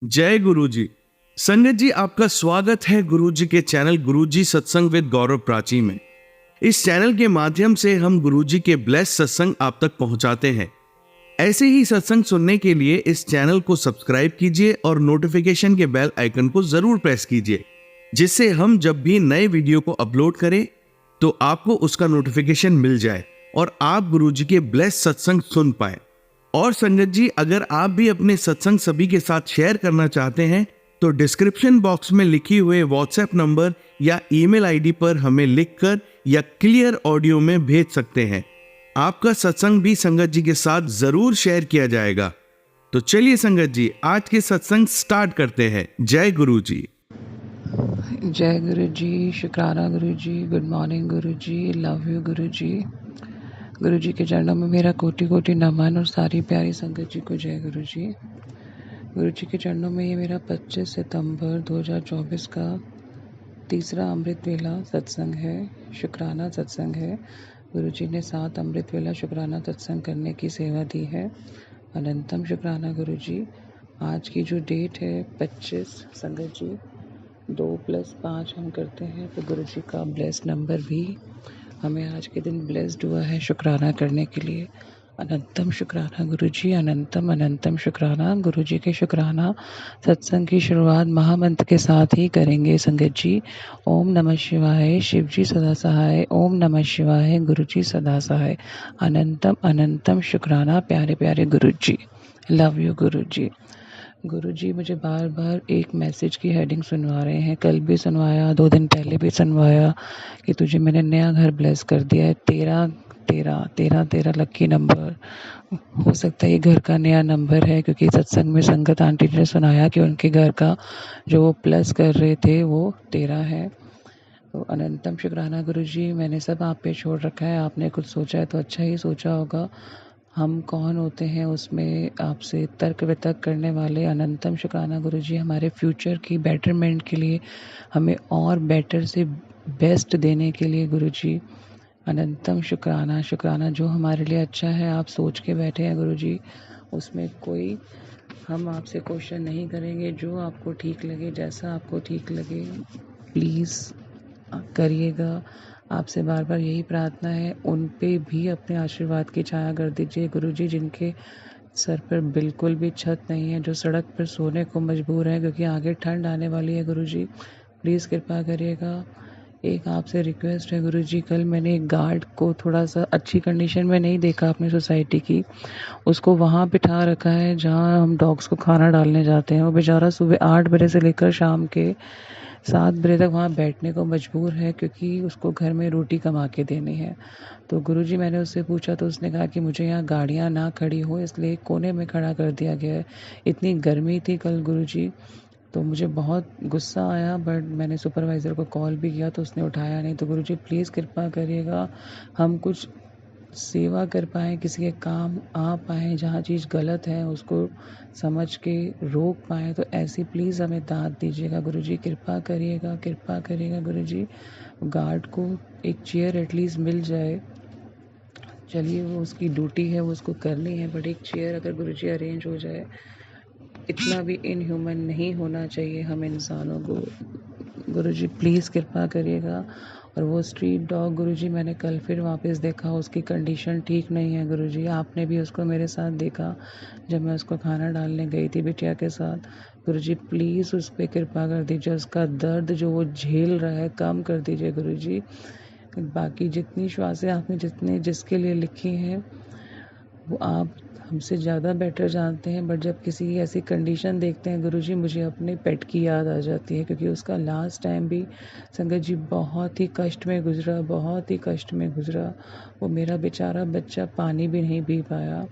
जय गुरु जी। संगत जी, आपका स्वागत है गुरु जी के चैनल गुरु जी सत्संग विद गौरव प्राची में। इस चैनल के माध्यम से हम गुरु जी के ब्लेस सत्संग आप तक पहुंचाते हैं। ऐसे ही सत्संग सुनने के लिए इस चैनल को सब्सक्राइब कीजिए और नोटिफिकेशन के बेल आइकन को जरूर प्रेस कीजिए, जिससे हम जब भी नए वीडियो को अपलोड करें तो आपको उसका नोटिफिकेशन मिल जाए और आप गुरु जी के ब्लेस सत्संग सुन पाए। और संगत जी, अगर आप भी अपने सत्संग सभी के साथ शेयर करना चाहते हैं तो डिस्क्रिप्शन बॉक्स में लिखी हुए व्हाट्सएप नंबर या ईमेल आईडी पर हमें लिखकर या क्लियर ऑडियो में भेज सकते हैं। आपका सत्संग भी संगत जी के साथ जरूर शेयर किया जाएगा। तो चलिए संगत जी, आज के सत्संग स्टार्ट करते हैं। जय गुरु जी। जय गुरु जी, शुक्राना गुरु जी, good morning Guru ji, love you गुरु जी। गुरु जी के चरणों में मेरा कोटि कोटि नमन और सारी प्यारी संगत जी को जय गुरु जी। गुरु जी के चरणों में ये मेरा 25 सितंबर 2024 का तीसरा अमृत वेला सत्संग है, शुक्राना सत्संग है। गुरु जी ने 7 अमृत वेला शुक्राना सत्संग करने की सेवा दी है। अनंतम शुक्राना गुरु जी। आज की जो डेट है 25 संगत जी, 2 + 5 हम करते हैं तो गुरु जी का ब्लेस नंबर भी हमें आज के दिन ब्लेस्ड हुआ है शुक्राना करने के लिए। अनंतम शुक्राना गुरु जी, अनंतम अनंतम शुक्राना। गुरु जी के शुक्राना सत्संग की शुरुआत महामंत्र के साथ ही करेंगे संगत जी। ओम नमः शिवाय, शिव जी सदा सहाय। ओम नमः शिवाय, गुरु जी सदा सहाय। अनंतम अनंतम शुक्राना प्यारे प्यारे गुरु जी, लव यू गुरु जी। गुरु जी मुझे बार बार एक मैसेज की हेडिंग सुनवा रहे हैं, कल भी सुनवाया, 2 दिन पहले भी सुनवाया कि तुझे मैंने नया घर ब्लेस कर दिया है। 13 लक्की नंबर हो सकता है ये घर का नया नंबर है, क्योंकि सत्संग में संगत आंटी ने सुनाया कि उनके घर का जो वो प्लस कर रहे थे वो 13 है। तो अनंतम शुक्राना गुरु जी। मैंने सब आप पे छोड़ रखा है, आपने कुछ सोचा है तो अच्छा ही सोचा होगा। हम कौन होते हैं उसमें आपसे तर्क वितर्क करने वाले। अनंतम शुक्राना गुरु जी, हमारे फ्यूचर की बेटरमेंट के लिए, हमें और बेटर से बेस्ट देने के लिए गुरु जी अनंतम शुक्राना। शुक्राना जो हमारे लिए अच्छा है आप सोच के बैठे हैं गुरु जी, उसमें कोई हम आपसे क्वेश्चन नहीं करेंगे। जो आपको ठीक लगे, जैसा आपको ठीक लगे प्लीज़ करिएगा। आपसे बार बार यही प्रार्थना है। उन पे भी अपने आशीर्वाद की छाया कर दीजिए गुरु जी, जिनके सर पर बिल्कुल भी छत नहीं है, जो सड़क पर सोने को मजबूर हैं, क्योंकि आगे ठंड आने वाली है गुरु जी। प्लीज़ कृपा करिएगा। एक आपसे रिक्वेस्ट है गुरु जी, कल मैंने एक गार्ड को थोड़ा सा अच्छी कंडीशन में नहीं देखा अपनी सोसाइटी की, उसको वहाँ बिठा रखा है जहाँ हम डॉग्स को खाना डालने जाते हैं। वो बेचारा सुबह 8 बजे से लेकर शाम के 7 बजे तक वहाँ बैठने को मजबूर है, क्योंकि उसको घर में रोटी कमा के देनी है। तो गुरुजी मैंने उससे पूछा तो उसने कहा कि मुझे यहाँ गाड़ियाँ ना खड़ी हो इसलिए कोने में खड़ा कर दिया गया है। इतनी गर्मी थी कल गुरुजी, तो मुझे बहुत गुस्सा आया, बट मैंने सुपरवाइज़र को कॉल भी किया तो उसने उठाया नहीं। तो गुरुजी प्लीज़ कृपा करिएगा, हम कुछ सेवा कर पाएँ, किसी के काम आ पाएँ, जहाँ चीज़ गलत है उसको समझ के रोक पाएँ, तो ऐसी प्लीज़ हमें दाद दीजिएगा गुरुजी, कृपा करिएगा गुरुजी। गार्ड को एक चेयर एटलीस्ट मिल जाए। चलिए वो उसकी ड्यूटी है, वो उसको करनी है, बट एक चेयर अगर गुरुजी अरेंज हो जाए। इतना भी इनह्यूमन नहीं होना चाहिए हम इंसानों को। गुरुजी प्लीज़ कृपा करिएगा। और वो स्ट्रीट डॉग गुरुजी मैंने कल फिर वापस देखा, उसकी कंडीशन ठीक नहीं है गुरुजी। आपने भी उसको मेरे साथ देखा जब मैं उसको खाना डालने गई थी बिटिया के साथ। गुरुजी प्लीज़ उस पर कृपा कर दीजिए, उसका दर्द जो वो झेल रहा है कम कर दीजिए गुरुजी। बाकी जितनी श्वासें आपने जितने जिसके लिए लिखी हैं वो आप हमसे ज़्यादा बेटर जानते हैं, बट जब किसी की ऐसी कंडीशन देखते हैं गुरुजी, मुझे अपने पेट की याद आ जाती है, क्योंकि उसका लास्ट टाइम भी संगत जी बहुत ही कष्ट में गुजरा, बहुत ही कष्ट में गुजरा। वो मेरा बेचारा बच्चा पानी भी नहीं पी पाया।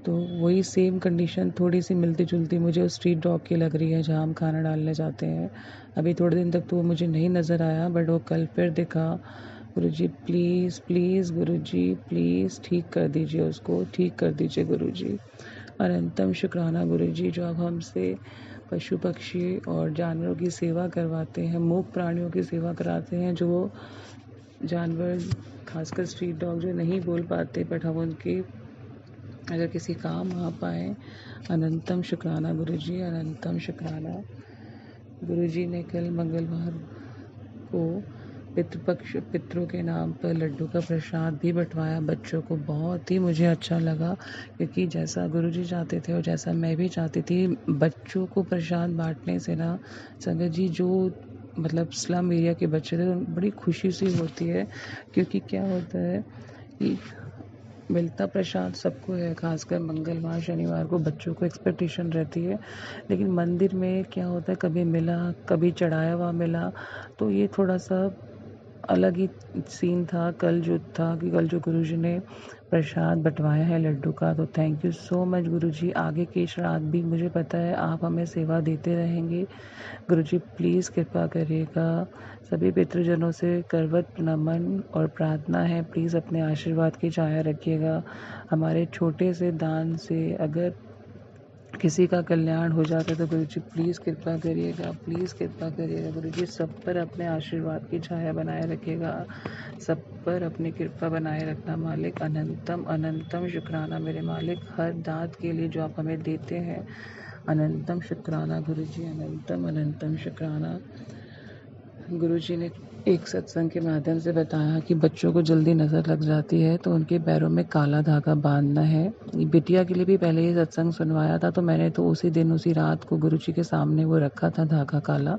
तो वही सेम कंडीशन थोड़ी सी मिलती जुलती मुझे उस स्ट्रीट डॉग की लग रही है जहाँ हम खाना डालने जाते हैं। अभी थोड़े दिन तक तो वो मुझे नहीं नज़र आया, बट वो कल फिर दिखा। गुरुजी प्लीज़ गुरुजी प्लीज़ ठीक कर दीजिए उसको, ठीक कर दीजिए गुरुजी। अनंतम शुक्राना गुरुजी, जो अब हमसे पशु पक्षी और जानवरों की सेवा करवाते हैं, मूक प्राणियों की सेवा कराते हैं, जो वो जानवर खासकर स्ट्रीट डॉग जो नहीं बोल पाते, बट हम उनकी अगर किसी काम आ पाए, अनंतम शुक्राना गुरुजी, अनंतम शुक्राना। गुरुजी ने कल मंगलवार को पितृपक्ष पितरों के नाम पर लड्डू का प्रसाद भी बंटवाया बच्चों को। बहुत ही मुझे अच्छा लगा, क्योंकि जैसा गुरुजी चाहते थे और जैसा मैं भी चाहती थी, बच्चों को प्रसाद बांटने से ना संगत जी, जो मतलब स्लम एरिया के बच्चे थे, बड़ी खुशी सी होती है। क्योंकि क्या होता है कि मिलता प्रसाद सबको है, खासकर मंगलवार शनिवार को बच्चों को एक्सपेक्टेशन रहती है। लेकिन मंदिर में क्या होता है, कभी मिला, कभी चढ़ाया हुआ मिला, तो ये थोड़ा सा अलग ही सीन था कल जो गुरुजी ने प्रसाद बंटवाया है लड्डू का। तो थैंक यू सो मच गुरुजी। आगे के श्राद्ध भी मुझे पता है आप हमें सेवा देते रहेंगे। गुरुजी प्लीज़ कृपा करिएगा। सभी पितृजनों से करवत नमन और प्रार्थना है, प्लीज़ अपने आशीर्वाद की छाया रखिएगा। हमारे छोटे से दान से अगर किसी का कल्याण हो जाता है तो गुरुजी प्लीज़ कृपा करिएगा, प्लीज़ कृपा करिएगा। गुरुजी सब पर अपने आशीर्वाद की छाया बनाए रखिएगा, सब पर अपनी कृपा बनाए रखना मालिक। अनंतम अनंतम शुक्राना मेरे मालिक, हर दात के लिए जो आप हमें देते हैं। अनंतम शुक्राना गुरुजी, अनंतम अनंतम शुक्राना। गुरुजी ने एक सत्संग के माध्यम से बताया कि बच्चों को जल्दी नज़र लग जाती है तो उनके पैरों में काला धागा बांधना है। बिटिया के लिए भी पहले ये सत्संग सुनवाया था, तो मैंने तो उसी दिन उसी रात को गुरुजी के सामने वो रखा था धागा काला,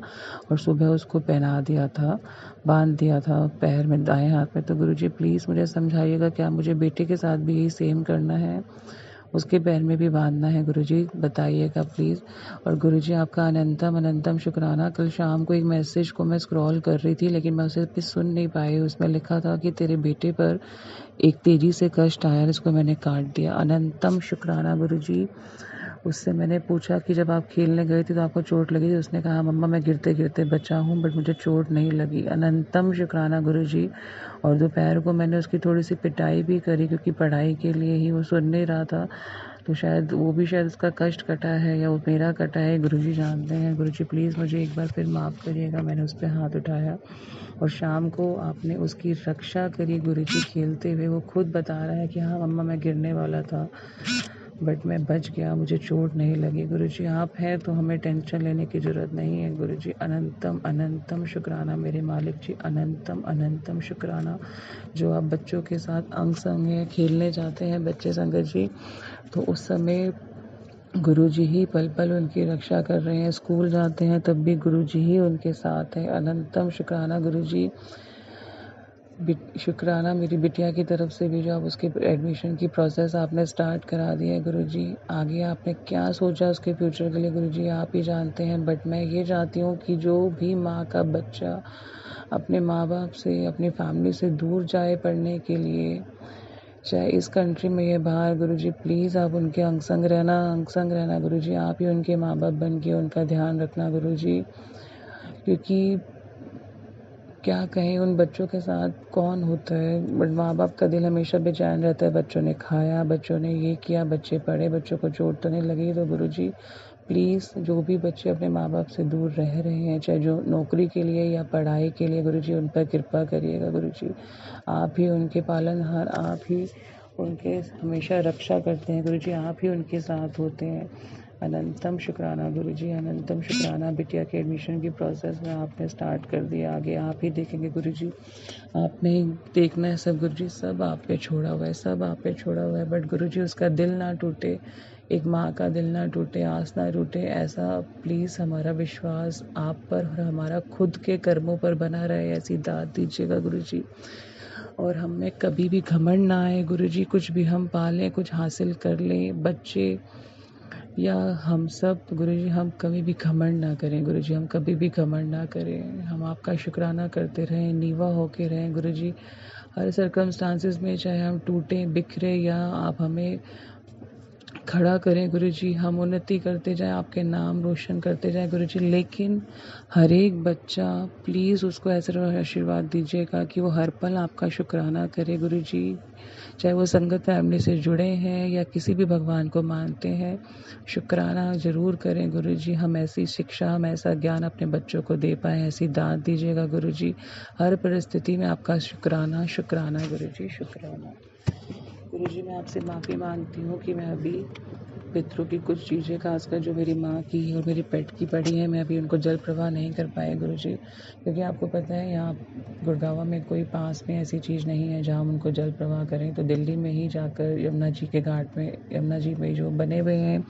और सुबह उसको पहना दिया था, बांध दिया था पैर में, दाएं हाथ में। तो गुरुजी प्लीज़ मुझे समझाइएगा, क्या मुझे बेटे के साथ भी यही सेम करना है, उसके पैर में भी बांधना है? गुरुजी बताइएगा प्लीज़। और गुरुजी आपका अनंतम अनंतम शुक्राना। कल शाम को एक मैसेज को मैं स्क्रॉल कर रही थी, लेकिन मैं उसे भी सुन नहीं पाई। उसमें लिखा था कि तेरे बेटे पर एक तेजी से कष्ट आया, इसको मैंने काट दिया। अनंतम शुक्राना गुरुजी। उससे मैंने पूछा कि जब आप खेलने गए थे तो आपको चोट लगी थी? उसने कहा मम्मा मैं गिरते गिरते बचा हूँ, बट मुझे चोट नहीं लगी। अनंतम शुक्राना गुरुजी। और दोपहर को मैंने उसकी थोड़ी सी पिटाई भी करी, क्योंकि पढ़ाई के लिए ही वो सुन नहीं रहा था, तो शायद वो भी शायद उसका कष्ट कटा है या वो मेरा कटा है, गुरुजी जानते हैं। गुरुजी प्लीज़ मुझे एक बार फिर माफ़ करिएगा, मैंने उस पर हाथ उठाया। और शाम को आपने उसकी रक्षा करी गुरुजी खेलते हुए। वो खुद बता रहा है कि हाँ मम्मा मैं गिरने वाला था, बट मैं बच गया, मुझे चोट नहीं लगी। गुरुजी आप हैं तो हमें टेंशन लेने की ज़रूरत नहीं है। गुरुजी अनंतम अनंतम शुक्राना मेरे मालिक जी, अनंतम अनंतम शुक्राना। जो आप बच्चों के साथ अंग संग हैं, खेलने जाते हैं बच्चे संगत जी, तो उस समय गुरुजी ही पल पल उनकी रक्षा कर रहे हैं। स्कूल जाते हैं तब भी गुरुजी ही उनके साथ हैं। अनंतम शुक्राना गुरुजी। शुक्राना मेरी बिटिया की तरफ से भी, जो आप उसके एडमिशन की प्रोसेस आपने स्टार्ट करा दी है गुरुजी। आगे आपने क्या सोचा उसके फ्यूचर के लिए गुरुजी आप ही जानते हैं, बट मैं ये चाहती हूँ कि जो भी माँ का बच्चा अपने माँ बाप से, अपनी फैमिली से दूर जाए पढ़ने के लिए, चाहे इस कंट्री में या बाहर, गुरुजी प्लीज़ आप उनके अंग संग रहना गुरुजी। आप ही उनके माँ बाप बन के उनका ध्यान रखना गुरुजी। क्योंकि क्या कहें उन बच्चों के साथ कौन होता है, बट माँ बाप का दिल हमेशा बेचैन रहता है। बच्चों ने खाया, बच्चों ने ये किया, बच्चे पढ़े, बच्चों को चोट तो नहीं लगी? तो गुरुजी प्लीज़ जो भी बच्चे अपने माँ बाप से दूर रह रहे हैं, चाहे जो नौकरी के लिए या पढ़ाई के लिए, गुरुजी उन पर कृपा करिएगा गुरुजी। आप ही उनके पालनहार, आप ही उनके हमेशा रक्षा करते हैं गुरुजी, आप ही उनके साथ होते हैं। अनंतम शुक्राना गुरुजी, अनंतम शुक्राना। बिटिया के एडमिशन की प्रोसेस में आपने स्टार्ट कर दिया, आगे आप ही देखेंगे गुरुजी। आपने ही देखना है सब गुरुजी, सब आप पे छोड़ा हुआ है, सब आप पे छोड़ा हुआ है। बट गुरुजी उसका दिल ना टूटे, एक माँ का दिल ना टूटे, आस ना टूटे, ऐसा प्लीज़ हमारा विश्वास आप पर और हमारा खुद के कर्मों पर बना रहे, ऐसी दाद दीजिएगा गुरुजी। और हमें कभी भी घमंड ना आए गुरुजी, कुछ भी हम पालें, कुछ हासिल कर लें, बच्चे या हम सब गुरुजी, हम कभी भी घमंड ना करें गुरुजी, हम कभी भी घमंड ना करें। हम आपका शुक्राना करते रहें, नीवा होके रहें गुरुजी, हर सर्कमस्टांसिस में, चाहे हम टूटें बिखरे या आप हमें खड़ा करें गुरुजी, हम उन्नति करते जाएं, आपके नाम रोशन करते जाएं गुरुजी। लेकिन हर एक बच्चा प्लीज़ उसको ऐसा आशीर्वाद दीजिएगा कि वो हर पल आपका शुक्राना करे गुरुजी, चाहे वो संगत फैमिली से जुड़े हैं या किसी भी भगवान को मानते हैं, शुक्राना ज़रूर करें गुरुजी। हम ऐसी शिक्षा, हम ऐसा ज्ञान अपने बच्चों को दे पाएँ, ऐसी दाद दीजिएगा गुरुजी। हर परिस्थिति में आपका शुक्राना शुक्राना गुरुजी, शुक्राना गुरुजी मैं आपसे माफ़ी मांगती हूँ कि मैं अभी पितरों की कुछ चीज़ें खासकर जो मेरी माँ की और मेरी पेट की पड़ी हैं मैं अभी उनको जल प्रवाह नहीं कर पाए गुरुजी, क्योंकि आपको पता है यहाँ गुड़गांव में कोई पास में ऐसी चीज़ नहीं है जहाँ हम उनको जल प्रवाह करें। तो दिल्ली में ही जाकर यमुना जी के घाट में, यमुना जी में जो बने हुए हैं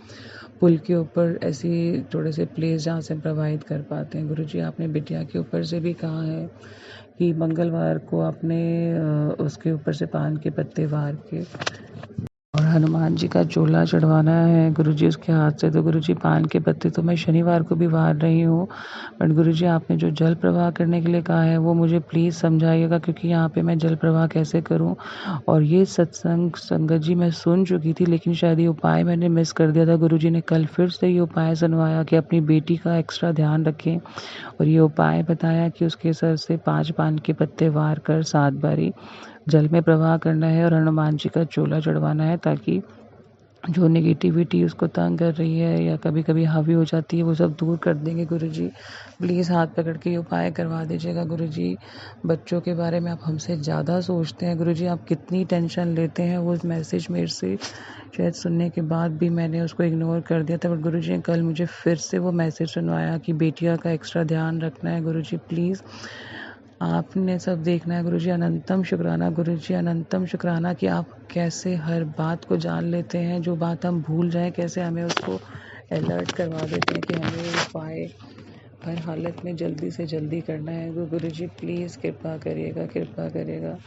पुल के ऊपर ऐसी थोड़े से प्लेस जहाँ से प्रवाहित कर पाते हैं। गुरुजी आपने बिटिया के ऊपर से भी कहा है कि मंगलवार को आपने उसके ऊपर से पान के पत्ते वार के और हनुमान जी का चोला चढ़वाना है गुरुजी उसके हाथ से। तो गुरुजी पान के पत्ते तो मैं शनिवार को भी वार रही हूँ, बट गुरुजी आपने जो जल प्रवाह करने के लिए कहा है वो मुझे प्लीज़ समझाइएगा, क्योंकि यहाँ पे मैं जल प्रवाह कैसे करूँ। और ये सत्संग संगत जी मैं सुन चुकी थी, लेकिन शायद ये उपाय मैंने मिस कर दिया था। गुरुजी ने कल फिर से ये उपाय सुनवाया कि अपनी बेटी का एक्स्ट्रा ध्यान रखें, और ये उपाय बताया कि उसके सर से 5 पान के पत्ते वार कर 7 बारी जल में प्रवाह करना है और हनुमान जी का चोला चढ़वाना है, ताकि जो नेगेटिविटी उसको तंग कर रही है या कभी कभी हावी हो जाती है वो सब दूर कर देंगे। गुरुजी प्लीज़ हाथ पकड़ के ये उपाय करवा दीजिएगा। गुरुजी बच्चों के बारे में आप हमसे ज़्यादा सोचते हैं। गुरुजी आप कितनी टेंशन लेते हैं, वो मैसेज मेरे से शायद सुनने के बाद भी मैंने उसको इग्नोर कर दिया था, बट गुरुजी ने कल मुझे फिर से वो मैसेज सुनवाया कि बेटिया का एक्स्ट्रा ध्यान रखना है। गुरुजी प्लीज़ आपने सब देखना है। गुरुजी अनंतम शुक्राना, गुरुजी अनंतम शुक्राना कि आप कैसे हर बात को जान लेते हैं। जो बात हम भूल जाएं कैसे हमें उसको अलर्ट करवा देते हैं कि हमें वो उपाय हर हालत में जल्दी से जल्दी करना है। तो गुरुजी प्लीज़ कृपा करिएगा, कृपा करिएगा।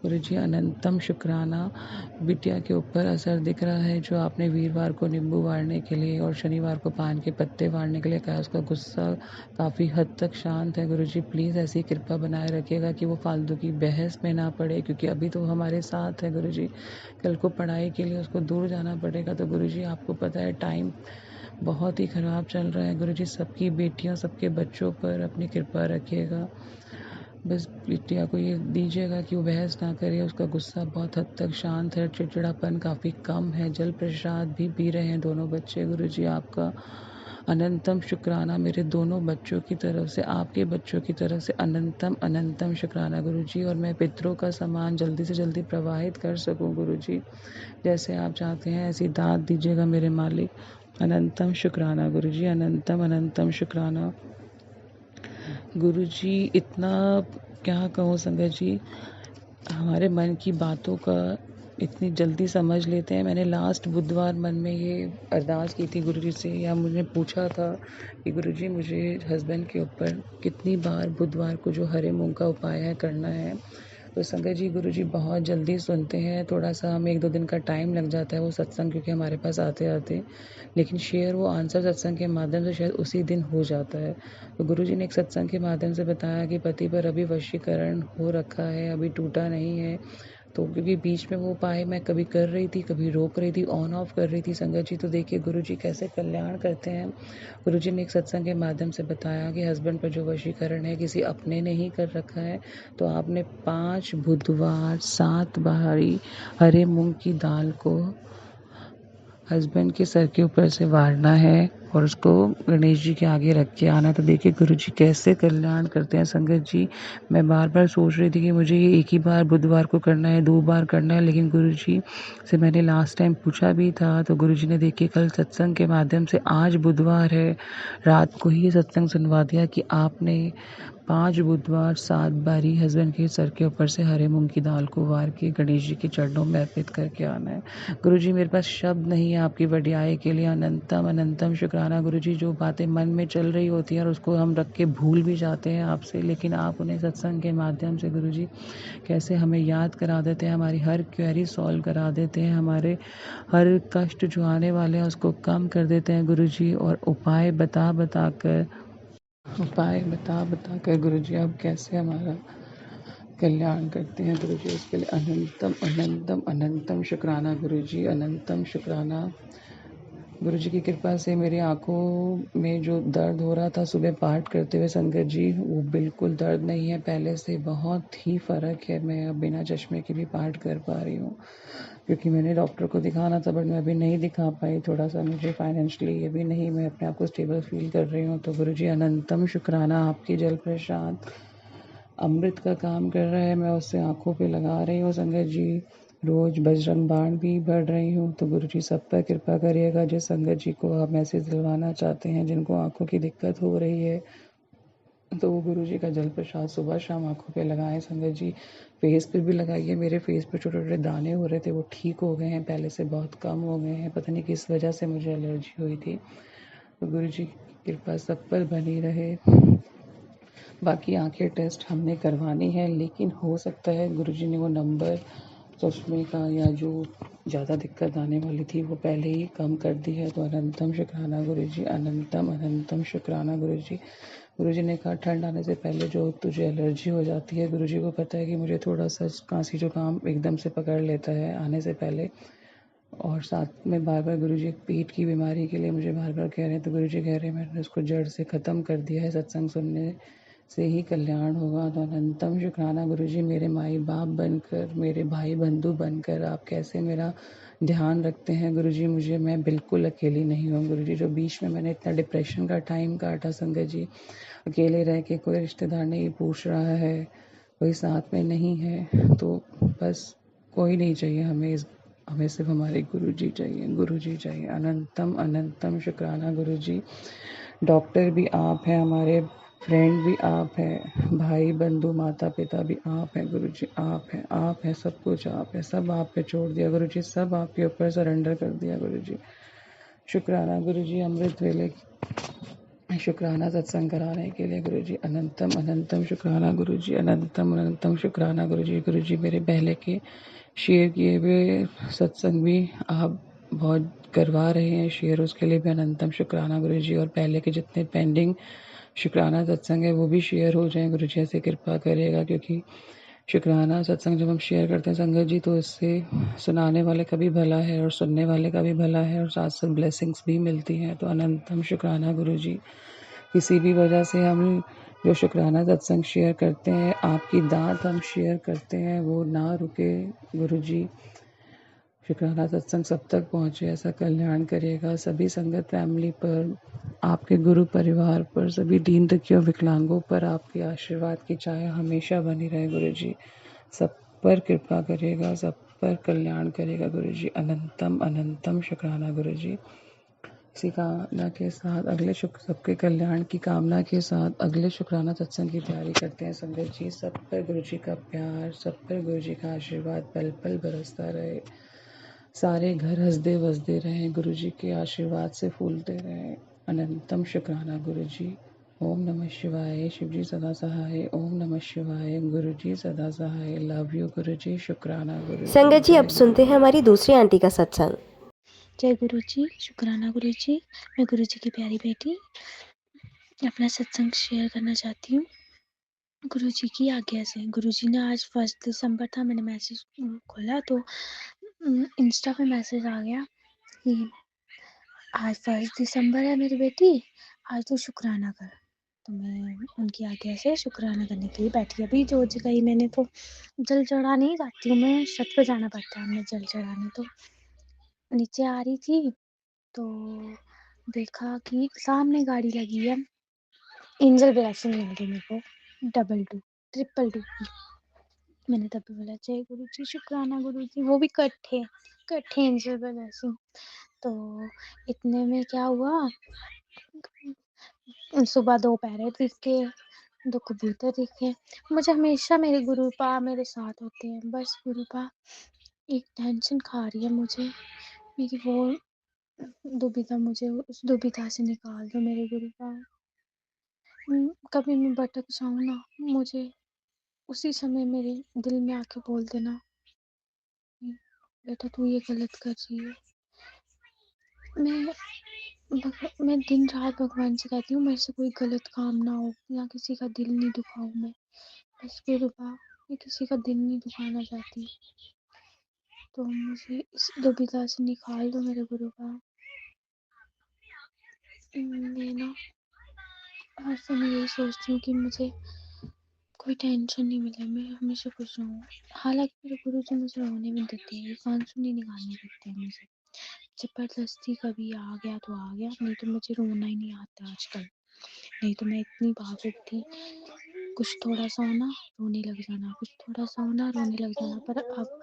गुरुजी अनंतम शुक्राना। बिटिया के ऊपर असर दिख रहा है। जो आपने वीरवार को नींबू वारने के लिए और शनिवार को पान के पत्ते वारने के लिए कहा, उसका गुस्सा काफ़ी हद तक शांत है। गुरुजी प्लीज़ ऐसी कृपा बनाए रखिएगा कि वो फालतू की बहस में ना पड़े, क्योंकि अभी तो हमारे साथ है गुरुजी, कल को पढ़ाई के लिए उसको दूर जाना पड़ेगा। तो गुरुजी आपको पता है टाइम बहुत ही ख़राब चल रहा है। गुरुजी सबकी बेटियों सबके बच्चों पर अपनी कृपा रखिएगा। बस बिटिया को ये दीजिएगा कि वो बहस ना करे, उसका गुस्सा बहुत हद तक शांत है, चिड़चिड़ापन काफ़ी कम है। जल प्रसाद भी पी रहे हैं दोनों बच्चे। गुरुजी आपका अनंतम शुक्राना मेरे दोनों बच्चों की तरफ से, आपके बच्चों की तरफ से अनंतम अनंतम शुक्राना गुरुजी। और मैं पितरों का सामान जल्दी से जल्दी प्रवाहित कर सकूं गुरुजी, जैसे आप चाहते हैं ऐसी दात दीजिएगा मेरे मालिक। अनंतम शुक्राना गुरुजी, अनंतम अनंतम शुक्राना गुरुजी। इतना क्या कहूँ संगत जी, हमारे मन की बातों का इतनी जल्दी समझ लेते हैं। मैंने लास्ट बुधवार मन में ये अरदास की थी गुरुजी से, या मुझे पूछा था कि गुरुजी मुझे हस्बैंड के ऊपर कितनी बार बुधवार को जो हरे मूंग का उपाय है करना है। तो संगत जी गुरुजी बहुत जल्दी सुनते हैं। थोड़ा सा हमें 1-2 दिन का टाइम लग जाता है वो सत्संग क्योंकि हमारे पास आते आते, लेकिन शेयर वो आंसर सत्संग के माध्यम से शायद उसी दिन हो जाता है। तो गुरुजी ने एक सत्संग के माध्यम से बताया कि पति पर अभी वशीकरण हो रखा है, अभी टूटा नहीं है। तो क्योंकि बीच में वो उपाय मैं कभी कर रही थी, कभी रोक रही थी, ऑन ऑफ कर रही थी संगत जी। तो देखिए गुरुजी कैसे कल्याण करते हैं। गुरुजी ने एक सत्संग के माध्यम से बताया कि हस्बैंड पर जो वशीकरण है किसी अपने ने ही कर रखा है। तो आपने 5 बुधवार 7 बारी हरे मूंग की दाल को हस्बैंड के सर के ऊपर से वारना है और उसको गणेश जी के आगे रख के आना। तो देखिए गुरुजी कैसे कल्याण करते हैं संगत जी। मैं बार बार सोच रही थी कि मुझे ये एक ही बार बुधवार को करना है, 2 बार करना है, लेकिन गुरुजी से मैंने लास्ट टाइम पूछा भी था। तो गुरुजी ने देखिए कल सत्संग के माध्यम से, आज बुधवार है, रात को ही ये सत्संग सुनवा दिया कि आपने 5 बुधवार 7 बारी हस्बैंड के सर के ऊपर से हरे मूंग की दाल को वार के गणेश जी के चरणों में अर्पित करके आना है। गुरुजी मेरे पास शब्द नहीं है आपकी वड्याई के लिए। अनंतम अनंतम शुक्राना गुरुजी। जो बातें मन में चल रही होती हैं और उसको हम रख के भूल भी जाते हैं आपसे, लेकिन आप उन्हें सत्संग के माध्यम से गुरुजी कैसे हमें याद करा देते हैं, हमारी हर क्वेरी सॉल्व करा देते हैं, हमारे हर कष्ट जो आने वाले हैं उसको कम कर देते हैं गुरुजी। और उपाय बता बता कर गुरुजी आप कैसे हमारा कल्याण करते हैं गुरुजी, उसके लिए अनंतम अनंतम अनंतम शुक्राना गुरुजी, अनंतम शुक्राना। गुरुजी की कृपा से मेरी आंखों में जो दर्द हो रहा था सुबह पाठ करते हुए संगत जी, वो बिल्कुल दर्द नहीं है, पहले से बहुत ही फ़र्क है। मैं अब बिना चश्मे के भी पाठ कर पा रही हूँ, क्योंकि मैंने डॉक्टर को दिखाना था बट मैं अभी नहीं दिखा पाई। थोड़ा सा मुझे फाइनेंशियली ये भी नहीं, मैं अपने आप को स्टेबल फील कर रही हूँ। तो गुरुजी अनंतम शुक्राना। आपकी जल प्रसाद अमृत का काम कर रहा है, मैं उससे आंखों पे लगा रही हूँ संगत जी। रोज़ बजरंग बाण भी पढ़ रही हूँ। तो गुरुजी सब पर कृपा करिएगा। जिस संगत जी को आप मैसेज दिलवाना चाहते हैं, जिनको आँखों की दिक्कत हो रही है, तो वो गुरुजी का जल प्रसाद सुबह शाम आँखों पे लगाएँ। संगत जी फेस पे भी लगाइए। मेरे फेस पे छोटे-छोटे दाने हो रहे थे, वो ठीक हो गए हैं, पहले से बहुत कम हो गए हैं। पता नहीं किस वजह से मुझे एलर्जी हुई थी। तो गुरुजी की कृपा सब पर बनी रहे। बाकी आँखें टेस्ट हमने करवानी है, लेकिन हो सकता है गुरुजी ने वो नंबर चश्मे का या जो ज़्यादा दिक्कत आने वाली थी वो पहले ही कम कर दी है। तो अनंतम शुक्राना गुरुजी, अनंतम अनंतम शुक्राना गुरुजी। गुरुजी ने कहा ठंड आने से पहले जो तुझे एलर्जी हो जाती है, गुरुजी को पता है कि मुझे थोड़ा सा खांसी जुकाम एकदम से पकड़ लेता है आने से पहले। और साथ में बार बार गुरुजी पेट की बीमारी के लिए मुझे बार बार कह रहे हैं। तो गुरुजी कह रहे हैं मैंने उसको जड़ से ख़त्म कर दिया है, सत्संग सुनने से ही कल्याण होगा। तो अनंतम शुक्राना गुरुजी, मेरे माई बाप बनकर, मेरे भाई बंधु बनकर आप कैसे मेरा ध्यान रखते हैं गुरुजी। मुझे, मैं बिल्कुल अकेली नहीं हूँ गुरुजी। जो बीच में मैंने इतना डिप्रेशन का टाइम काटा संगत जी, अकेले रह के, कोई रिश्तेदार नहीं पूछ रहा है, कोई साथ में नहीं है, तो बस कोई नहीं चाहिए हमें हमें सिर्फ हमारे गुरुजी चाहिए, गुरुजी चाहिए। अनंतम अनंतम शुक्राना गुरुजी। डॉक्टर भी आप हैं, हमारे फ्रेंड भी आप हैं, भाई बंधु माता पिता भी आप हैं गुरुजी, आप हैं, सब कुछ आप है, सब आप पे छोड़ दिया गुरुजी, सब आपके ऊपर सरेंडर कर दिया गुरुजी। शुक्राना गुरुजी, अमृत वेले शुक्राना सत्संग कराने के लिए गुरुजी। अनंतम अनंतम शुक्राना गुरुजी, अनंतम अनंतम शुक्राना गुरुजी। गुरुजी मेरे पहले के शेयर किए हुए सत्संग भी आप बहुत करवा रहे हैं शेयर, उसके लिए भी अनंतम शुक्राना गुरुजी। और पहले के जितने पेंडिंग शुक्राना सत्संग है वो भी शेयर हो जाएं गुरुजी, ऐसे कृपा करिएगा। क्योंकि शुक्राना सत्संग जब हम शेयर करते हैं संगत जी, तो इससे सुनाने वाले का भी भला है और सुनने वाले का भी भला है, और साथ साथ ब्लेसिंग्स भी मिलती हैं। तो अनंतम शुक्राना गुरुजी। किसी भी वजह से हम जो शुक्राना सत्संग शेयर करते हैं, आपकी दात हम शेयर करते हैं, वो ना रुके गुरुजी। शुक्राना सत्संग सब तक पहुँचे, ऐसा कल्याण करिएगा सभी संगत फैमिली पर, आपके गुरु परिवार पर, सभी दीन दुखियों विकलांगों पर आपके आशीर्वाद की छाया हमेशा बनी रहे गुरुजी। सब पर कृपा करिएगा, सब पर कल्याण करेगा गुरुजी। अनंतम अनंतम शुक्राना गुरुजी। इसी कामना के साथ अगले सबके कल्याण की कामना के साथ अगले शुक्राना सत्संग की तैयारी करते हैं संगत जी। सब पर गुरुजी का प्यार, सब पर गुरुजी का आशीर्वाद पल पल बरसता रहे, सारे घर हंसदे वसदे रहें, गुरुजी के आशीर्वाद से फूलते रहें। अनंतम शुक्राना गुरुजी। ओम नमः शिवाय। शिवजी सदा सहाय। ओम नमः शिवाय। गुरुजी सदा सहाय। लव यू गुरुजी। शुक्राना गुरुजी। संगत जी, जय अब सुनते हैं हमारी दूसरी आंटी का सत्संग। जय गुरु जी, शुक्राना गुरु जी। मैं गुरु जी की प्यारी बेटी अपना सत्संग शेयर करना चाहती हूँ गुरु जी की आज्ञा से। गुरु जी ने आज 1 दिसंबर था, मैंने मैसेज खोला तो इंस्टा पे मैसेज आ गया कि आज 1 दिसंबर है मेरी बेटी, आज तो शुक्राना कर। तो मैं उनकी आज्ञा से शुक्राना करने के लिए बैठी। अभी जो गई मैंने, तो जल चढ़ा नहीं जाती हूँ मैं, छत पे जाना पड़ता है हमें जल चढ़ाने। तो नीचे आ रही थी तो देखा कि सामने गाड़ी लगी है, एंजल ब्लेसिंग मिल गई मेरे को, 222 222 की। मैंने तभी बोला जय गुरु जी, शुक्राना गुरु जी, वो भी इकट्ठे इकट्ठे एंजल ब्लेसिंग। तो इतने में क्या हुआ, सुबह 2 पैरेट दिखे, 2 कबूतर दिखे। मुझे हमेशा मेरे गुरुपा मेरे साथ होते हैं, बस गुरुपा एक टेंशन खा रही है मुझे, मेरी वो दुविधा, मुझे उस दुविधा से निकाल दो मेरे गुरुपा। कभी मैं भटक जाऊँ ना, मुझे उसी समय मेरे दिल में आके बोल देना, बेटा तू ये गलत कर रही है। मैं दिन रात भगवान से कहती हूँ मेरे से कोई गलत काम ना हो, या किसी का दिल नहीं दुखाऊँ मैं, बस गुरुपा मैं किसी का दिल नहीं दुखाना चाहती। तो मुझे इस दुविधा से निकाल दो मेरे गुरुपा। मैं ना हर समय यही सोचती हूँ कि मुझे कोई टेंशन नहीं मिले, मैं हमेशा खुश रहूँ। हालांकि मेरे गुरु जी मुझे रोने भी देते हैं, आंसू नहीं निकालने देते हैं मुझे। जबरदस्ती कभी आ गया तो आ गया, नहीं तो मुझे रोना ही नहीं आता आजकल। नहीं तो मैं इतनी पागल थी, कुछ थोड़ा सा होना रोने लग जाना, कुछ थोड़ा सा होना रोने लग जाना। पर अब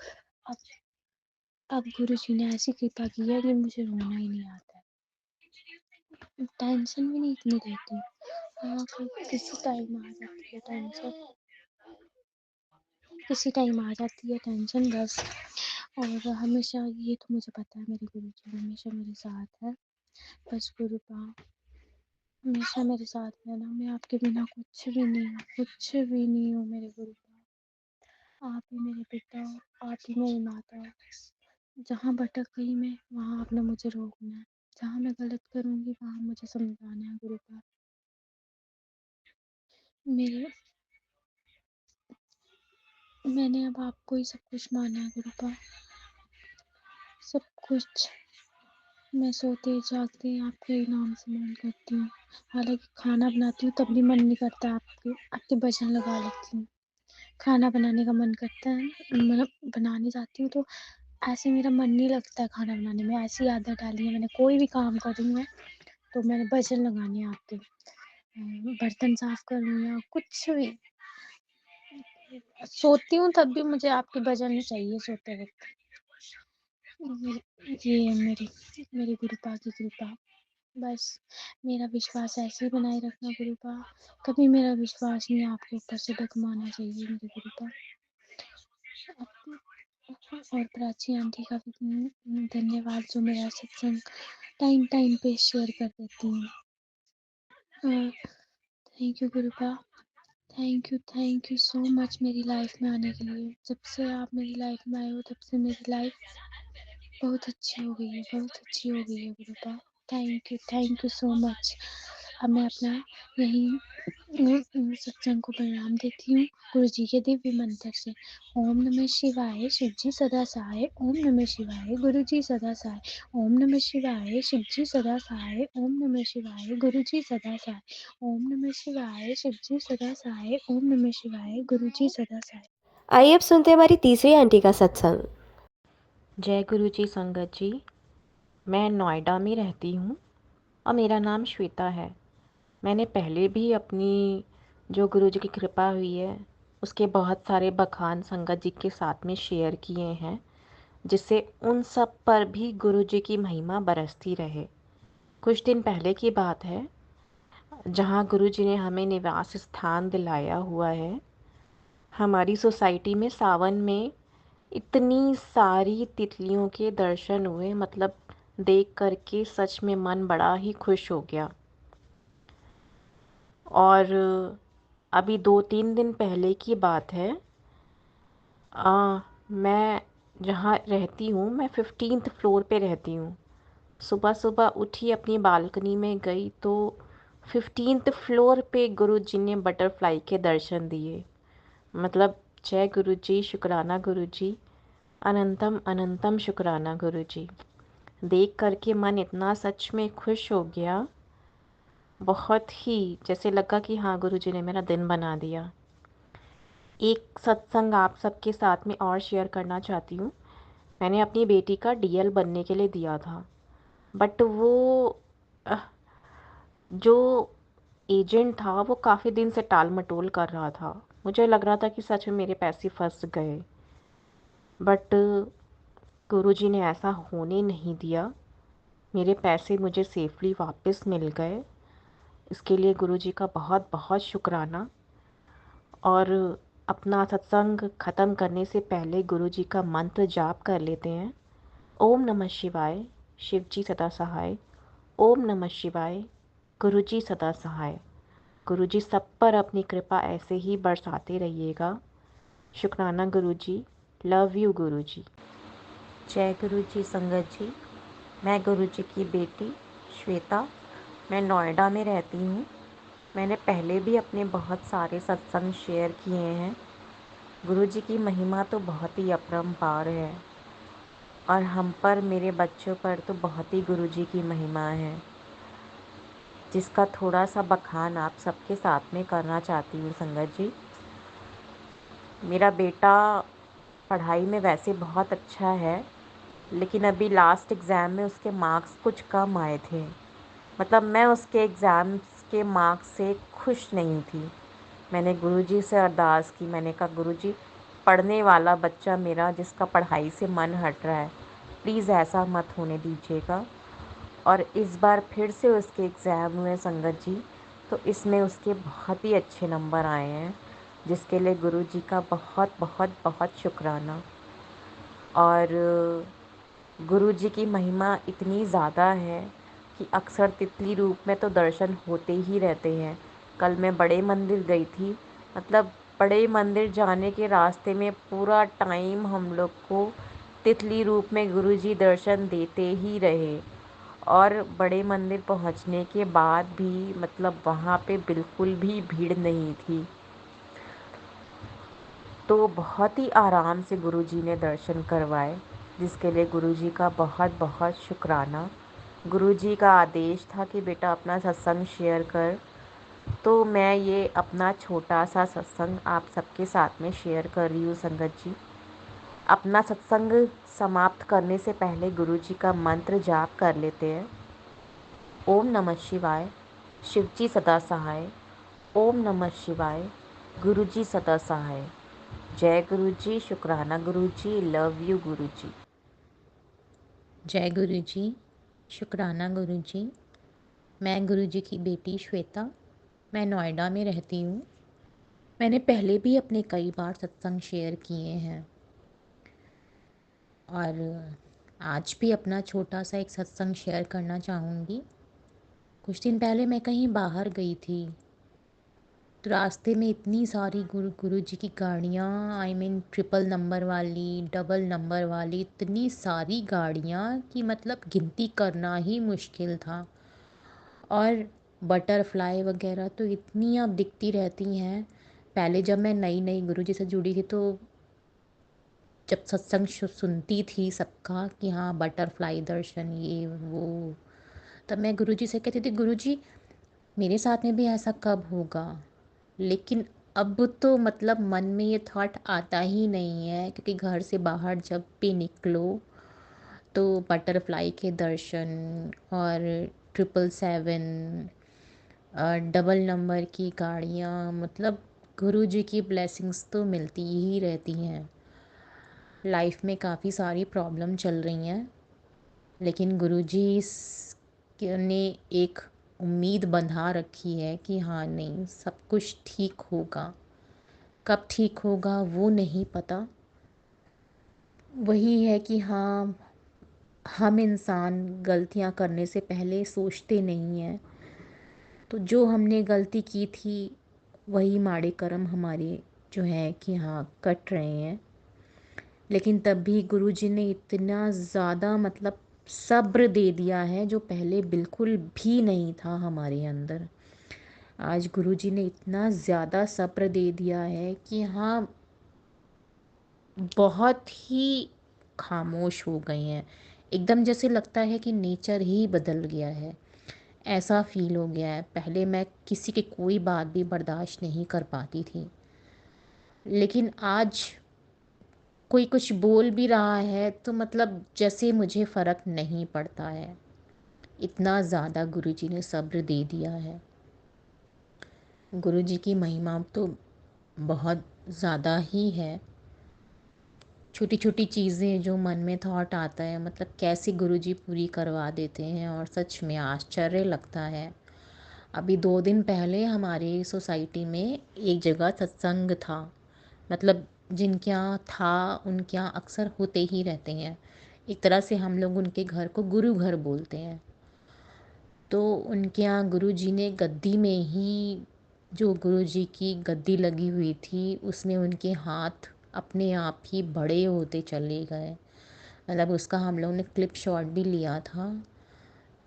अब गुरुजी ने ऐसी कृपा की है कि मुझे रोना ही नहीं आता है। टेंशन भी नहीं इतनी रहती। हाँ, किसी टाइम आ जाती है टेंशन, किसी टाइम आ जाती है टेंशन बस। और हमेशा ये तो मुझे पता है मेरे गुरुजी हमेशा मेरे साथ है। बस कृपा हमेशा मेरे साथ है ना, मैं आपके बिना कुछ भी नहीं हूँ, कुछ भी नहीं हूँ मेरे गुरुपा। आप ही मेरे पिता हो, आप ही मेरी माता हो। जहाँ भटक गई मैं, वहाँ आपने मुझे रोकना है। जहाँ मैं गलत करूँगी वहाँ मुझे समझाना है गुरुपा। मेरे मैंने अब आपको ही सब कुछ माना है गुरुपा, सब कुछ। मैं सोते जागते आपके ही नाम स्मरण करती हूँ। हालांकि खाना बनाती हूँ तब भी मन नहीं करता, आपके भजन लगा लेती हूँ। खाना बनाने का मन करता है, मतलब बनाने जाती हूँ तो ऐसे मेरा मन नहीं लगता है खाना बनाने में। ऐसी आदत डाली है मैंने, कोई भी काम कर रही हूँ मैं तो मैंने भजन लगाने हैं आपके। बर्तन साफ कर रही हूँ या कुछ भी, सोती हूँ तब भी मुझे आपके भजन चाहिए सोते वक्त। ये है मेरी मेरी गुरुपा की कृपा। बस मेरा विश्वास ऐसे ही बनाए रखना गुरुपा। कभी मेरा विश्वास नहीं आपके ऊपर से डगमाना चाहिए मेरे गुरुपा। और प्राची आंटी का भी धन्यवाद जो मेरा सत्संग टाइम टाइम पे शेयर कर देती हैं। Thank you गुरुपा, thank you so much मेरी लाइफ में आने के लिए। जब से आप मेरी लाइफ में आए हो तब से मेरी लाइफ बहुत अच्छी हो गई है, बहुत अच्छी हो गई है गुरुपा। Thank you so much. अब मैं अपना यही सत्संग को परिणाम देती हूँ गुरु जी के दिव्य मंत्र से। ओम नमः शिवाय, शिव जी सदा सहाय। ओम नमः शिवाय, गुरु जी सदा सहाय। ओम नमः शिवाय, शिव जी सदा सहाय। ओम नमः शिवाय, गुरु जी सदा सहाय। ओम नमः शिवाय, शिव जी सदा सहाय। ओम नमः शिवाय, गुरु जी सदा सहाय। आइए अब सुनते हैं हमारी तीसरी आंटी का सत्संग। जय गुरु जी संगत जी। मैं नोएडा में रहती हूँ और मेरा नाम श्वेता है। मैंने पहले भी अपनी जो गुरु जी की कृपा हुई है उसके बहुत सारे बखान संगत जी के साथ में शेयर किए हैं, जिससे उन सब पर भी गुरु जी की महिमा बरसती रहे। कुछ दिन पहले की बात है, जहाँ गुरु जी ने हमें निवास स्थान दिलाया हुआ है। हमारी सोसाइटी में सावन में इतनी सारी तितलियों के दर्शन हुए, मतलब देख करके सच में मन बड़ा ही खुश हो गया। और अभी 2-3 दिन पहले की बात है, मैं जहाँ रहती हूँ मैं 15th फ्लोर पे रहती हूँ। सुबह सुबह उठी, अपनी बालकनी में गई तो 15th फ्लोर पे गुरु जी ने बटरफ्लाई के दर्शन दिए। मतलब जय गुरु जी, शुक्राना गुरु जी, अनंतम अनंतम शुक्राना गुरु जी। देख करके मन इतना सच में खुश हो गया, बहुत ही जैसे लगा कि हाँ गुरु जी ने मेरा दिन बना दिया। एक सत्संग आप सबके साथ में और शेयर करना चाहती हूँ। मैंने अपनी बेटी का डीएल बनने के लिए दिया था, बट वो अह, जो एजेंट था वो काफ़ी दिन से टाल मटोल कर रहा था। मुझे लग रहा था कि सच में मेरे पैसे फंस गए, बट गुरुजी ने ऐसा होने नहीं दिया। मेरे पैसे मुझे सेफली वापस मिल गए। इसके लिए गुरुजी का बहुत बहुत शुक्राना। और अपना सत्संग ख़त्म करने से पहले गुरुजी का मंत्र जाप कर लेते हैं। ओम नमः शिवाय, शिव जी सदा सहाय। ओम नमः शिवाय, गुरुजी सदा सहाय। गुरुजी सब पर अपनी कृपा ऐसे ही बरसाते रहिएगा। शुक्राना गुरुजी, लव यू गुरुजी। जय गुरुजी संगत जी। मैं गुरुजी की बेटी श्वेता, मैं नोएडा में रहती हूँ। मैंने पहले भी अपने बहुत सारे सत्संग शेयर किए हैं। गुरुजी की महिमा तो बहुत ही अपरंपार है, और हम पर, मेरे बच्चों पर तो बहुत ही गुरुजी की महिमा है, जिसका थोड़ा सा बखान आप सबके साथ में करना चाहती हूँ संगत जी। मेरा बेटा पढ़ाई में वैसे बहुत अच्छा है, लेकिन अभी लास्ट एग्ज़ाम में उसके मार्क्स कुछ कम आए थे। मतलब मैं उसके एग्ज़ाम्स के मार्क्स से खुश नहीं थी। मैंने गुरुजी से अरदास की, मैंने कहा गुरुजी, पढ़ने वाला बच्चा मेरा जिसका पढ़ाई से मन हट रहा है, प्लीज़ ऐसा मत होने दीजिएगा। और इस बार फिर से उसके एग्ज़ाम हुए संगत जी, तो इसमें उसके बहुत ही अच्छे नंबर आए हैं, जिसके लिए गुरुजी का बहुत बहुत बहुत शुक्राना। और गुरुजी की महिमा इतनी ज़्यादा है कि अक्सर तितली रूप में तो दर्शन होते ही रहते हैं। कल मैं बड़े मंदिर गई थी, मतलब बड़े मंदिर जाने के रास्ते में पूरा टाइम हम लोग को तितली रूप में गुरुजी दर्शन देते ही रहे। और बड़े मंदिर पहुंचने के बाद भी मतलब वहाँ पे बिल्कुल भी भीड़ नहीं थी। तो बहुत ही आराम से गुरुजी ने दर्शन करवाए, जिसके लिए गुरुजी का बहुत बहुत शुक्राना। गुरुजी का आदेश था कि बेटा अपना सत्संग शेयर कर, तो मैं ये अपना छोटा सा सत्संग आप सबके साथ में शेयर कर रही हूँ संगत जी। अपना सत्संग समाप्त करने से पहले गुरुजी का मंत्र जाप कर लेते हैं। ओम नमः शिवाय, शिवजी सदा सहाय। ओम नमः शिवाय, गुरुजी सदा सहाय। जय गुरुजी, शुक्राना गुरुजी, लव यू गुरुजी। जय गुरु जी, शुक्राना गुरु जी। मैं गुरु जी की बेटी श्वेता, मैं नोएडा में रहती हूँ। मैंने पहले भी अपने कई बार सत्संग शेयर किए हैं और आज भी अपना छोटा सा एक सत्संग शेयर करना चाहूँगी। कुछ दिन पहले मैं कहीं बाहर गई थी, तो रास्ते में इतनी सारी गुरु जी की गाड़ियाँ, आई मीन ट्रिपल नंबर वाली, डबल नंबर वाली, इतनी सारी गाड़ियाँ कि मतलब गिनती करना ही मुश्किल था। और बटरफ्लाई वगैरह तो इतनी अब दिखती रहती हैं। पहले जब मैं नई नई गुरुजी से जुड़ी थी, तो जब सत्संग सुनती थी सबका कि हाँ बटरफ्लाई दर्शन ये वो, तब मैं गुरुजी से कहती थी गुरुजी मेरे साथ में भी ऐसा कब होगा। लेकिन अब तो मतलब मन में ये थॉट आता ही नहीं है, क्योंकि घर से बाहर जब भी निकलो तो बटरफ्लाई के दर्शन और 777 डबल नंबर की गाड़ियाँ, मतलब गुरु जी की ब्लेसिंग्स तो मिलती ही रहती हैं। लाइफ में काफ़ी सारी प्रॉब्लम चल रही हैं, लेकिन गुरु जी ने एक उम्मीद बंधा रखी है कि हाँ नहीं सब कुछ ठीक होगा। कब ठीक होगा वो नहीं पता। वही है कि हाँ, हम इंसान गलतियाँ करने से पहले सोचते नहीं हैं, तो जो हमने गलती की थी वही माड़े कर्म हमारे जो है कि हाँ कट रहे हैं। लेकिन तब भी गुरुजी ने इतना ज़्यादा मतलब सब्र दे दिया है जो पहले बिल्कुल भी नहीं था हमारे अंदर। आज गुरुजी ने इतना ज़्यादा सब्र दे दिया है कि हाँ बहुत ही खामोश हो गए हैं। एकदम जैसे लगता है कि नेचर ही बदल गया है, ऐसा फील हो गया है। पहले मैं किसी की कोई बात भी बर्दाश्त नहीं कर पाती थी, लेकिन आज कोई कुछ बोल भी रहा है तो मतलब जैसे मुझे फ़र्क नहीं पड़ता है। इतना ज़्यादा गुरुजी ने सब्र दे दिया है। गुरुजी की महिमा तो बहुत ज़्यादा ही है। छोटी छोटी चीज़ें जो मन में थॉट आता है, मतलब कैसे गुरुजी पूरी करवा देते हैं, और सच में आश्चर्य लगता है। अभी 2 दिन पहले हमारी सोसाइटी में एक जगह सत्संग था, मतलब जिनके यहाँ था उनके यहाँ अक्सर होते ही रहते हैं। एक तरह से हम लोग उनके घर को गुरु घर बोलते हैं। तो उनके यहाँ गुरुजी ने गद्दी में ही, जो गुरुजी की गद्दी लगी हुई थी उसमें उनके हाथ अपने आप ही बड़े होते चले गए। मतलब उसका हम लोगों ने क्लिप शॉट भी लिया था।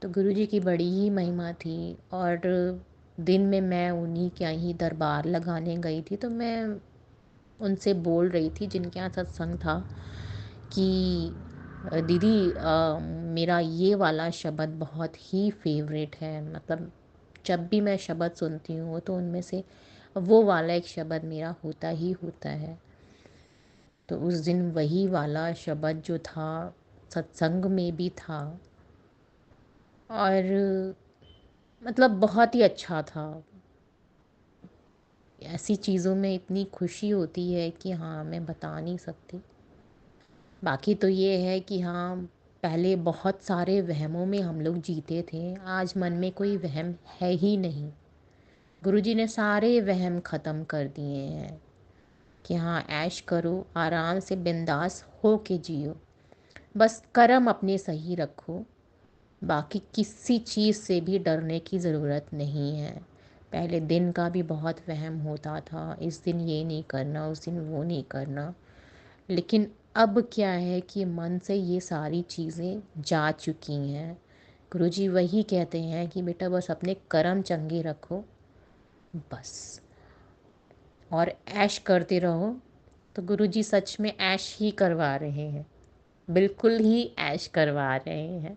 तो गुरुजी की बड़ी ही महिमा थी। और दिन में मैं उन्हीं के यहाँ ही दरबार लगाने गई थी, तो मैं उनसे बोल रही थी जिनके यहाँ सत्संग था कि दीदी मेरा ये वाला शब्द बहुत ही फेवरेट है। मतलब जब भी मैं शब्द सुनती हूँ तो उनमें से वो वाला एक शब्द मेरा होता ही होता है। तो उस दिन वही वाला शब्द जो था सत्संग में भी था, और मतलब बहुत ही अच्छा था। ऐसी चीज़ों में इतनी खुशी होती है कि हाँ मैं बता नहीं सकती। बाकी तो ये है कि हाँ पहले बहुत सारे वहमों में हम लोग जीते थे, आज मन में कोई वहम है ही नहीं। गुरुजी ने सारे वहम ख़त्म कर दिए हैं कि हाँ, ऐश करो, आराम से बिंदास हो के जियो, बस कर्म अपने सही रखो, बाकी किसी चीज़ से भी डरने की ज़रूरत नहीं है। पहले दिन का भी बहुत वहम होता था, इस दिन ये नहीं करना, उस दिन वो नहीं करना, लेकिन अब क्या है कि मन से ये सारी चीज़ें जा चुकी हैं। गुरुजी वही कहते हैं कि बेटा बस अपने कर्म चंगे रखो बस, और ऐश करते रहो। तो गुरुजी सच में ऐश ही करवा रहे हैं, बिल्कुल ही ऐश करवा रहे हैं।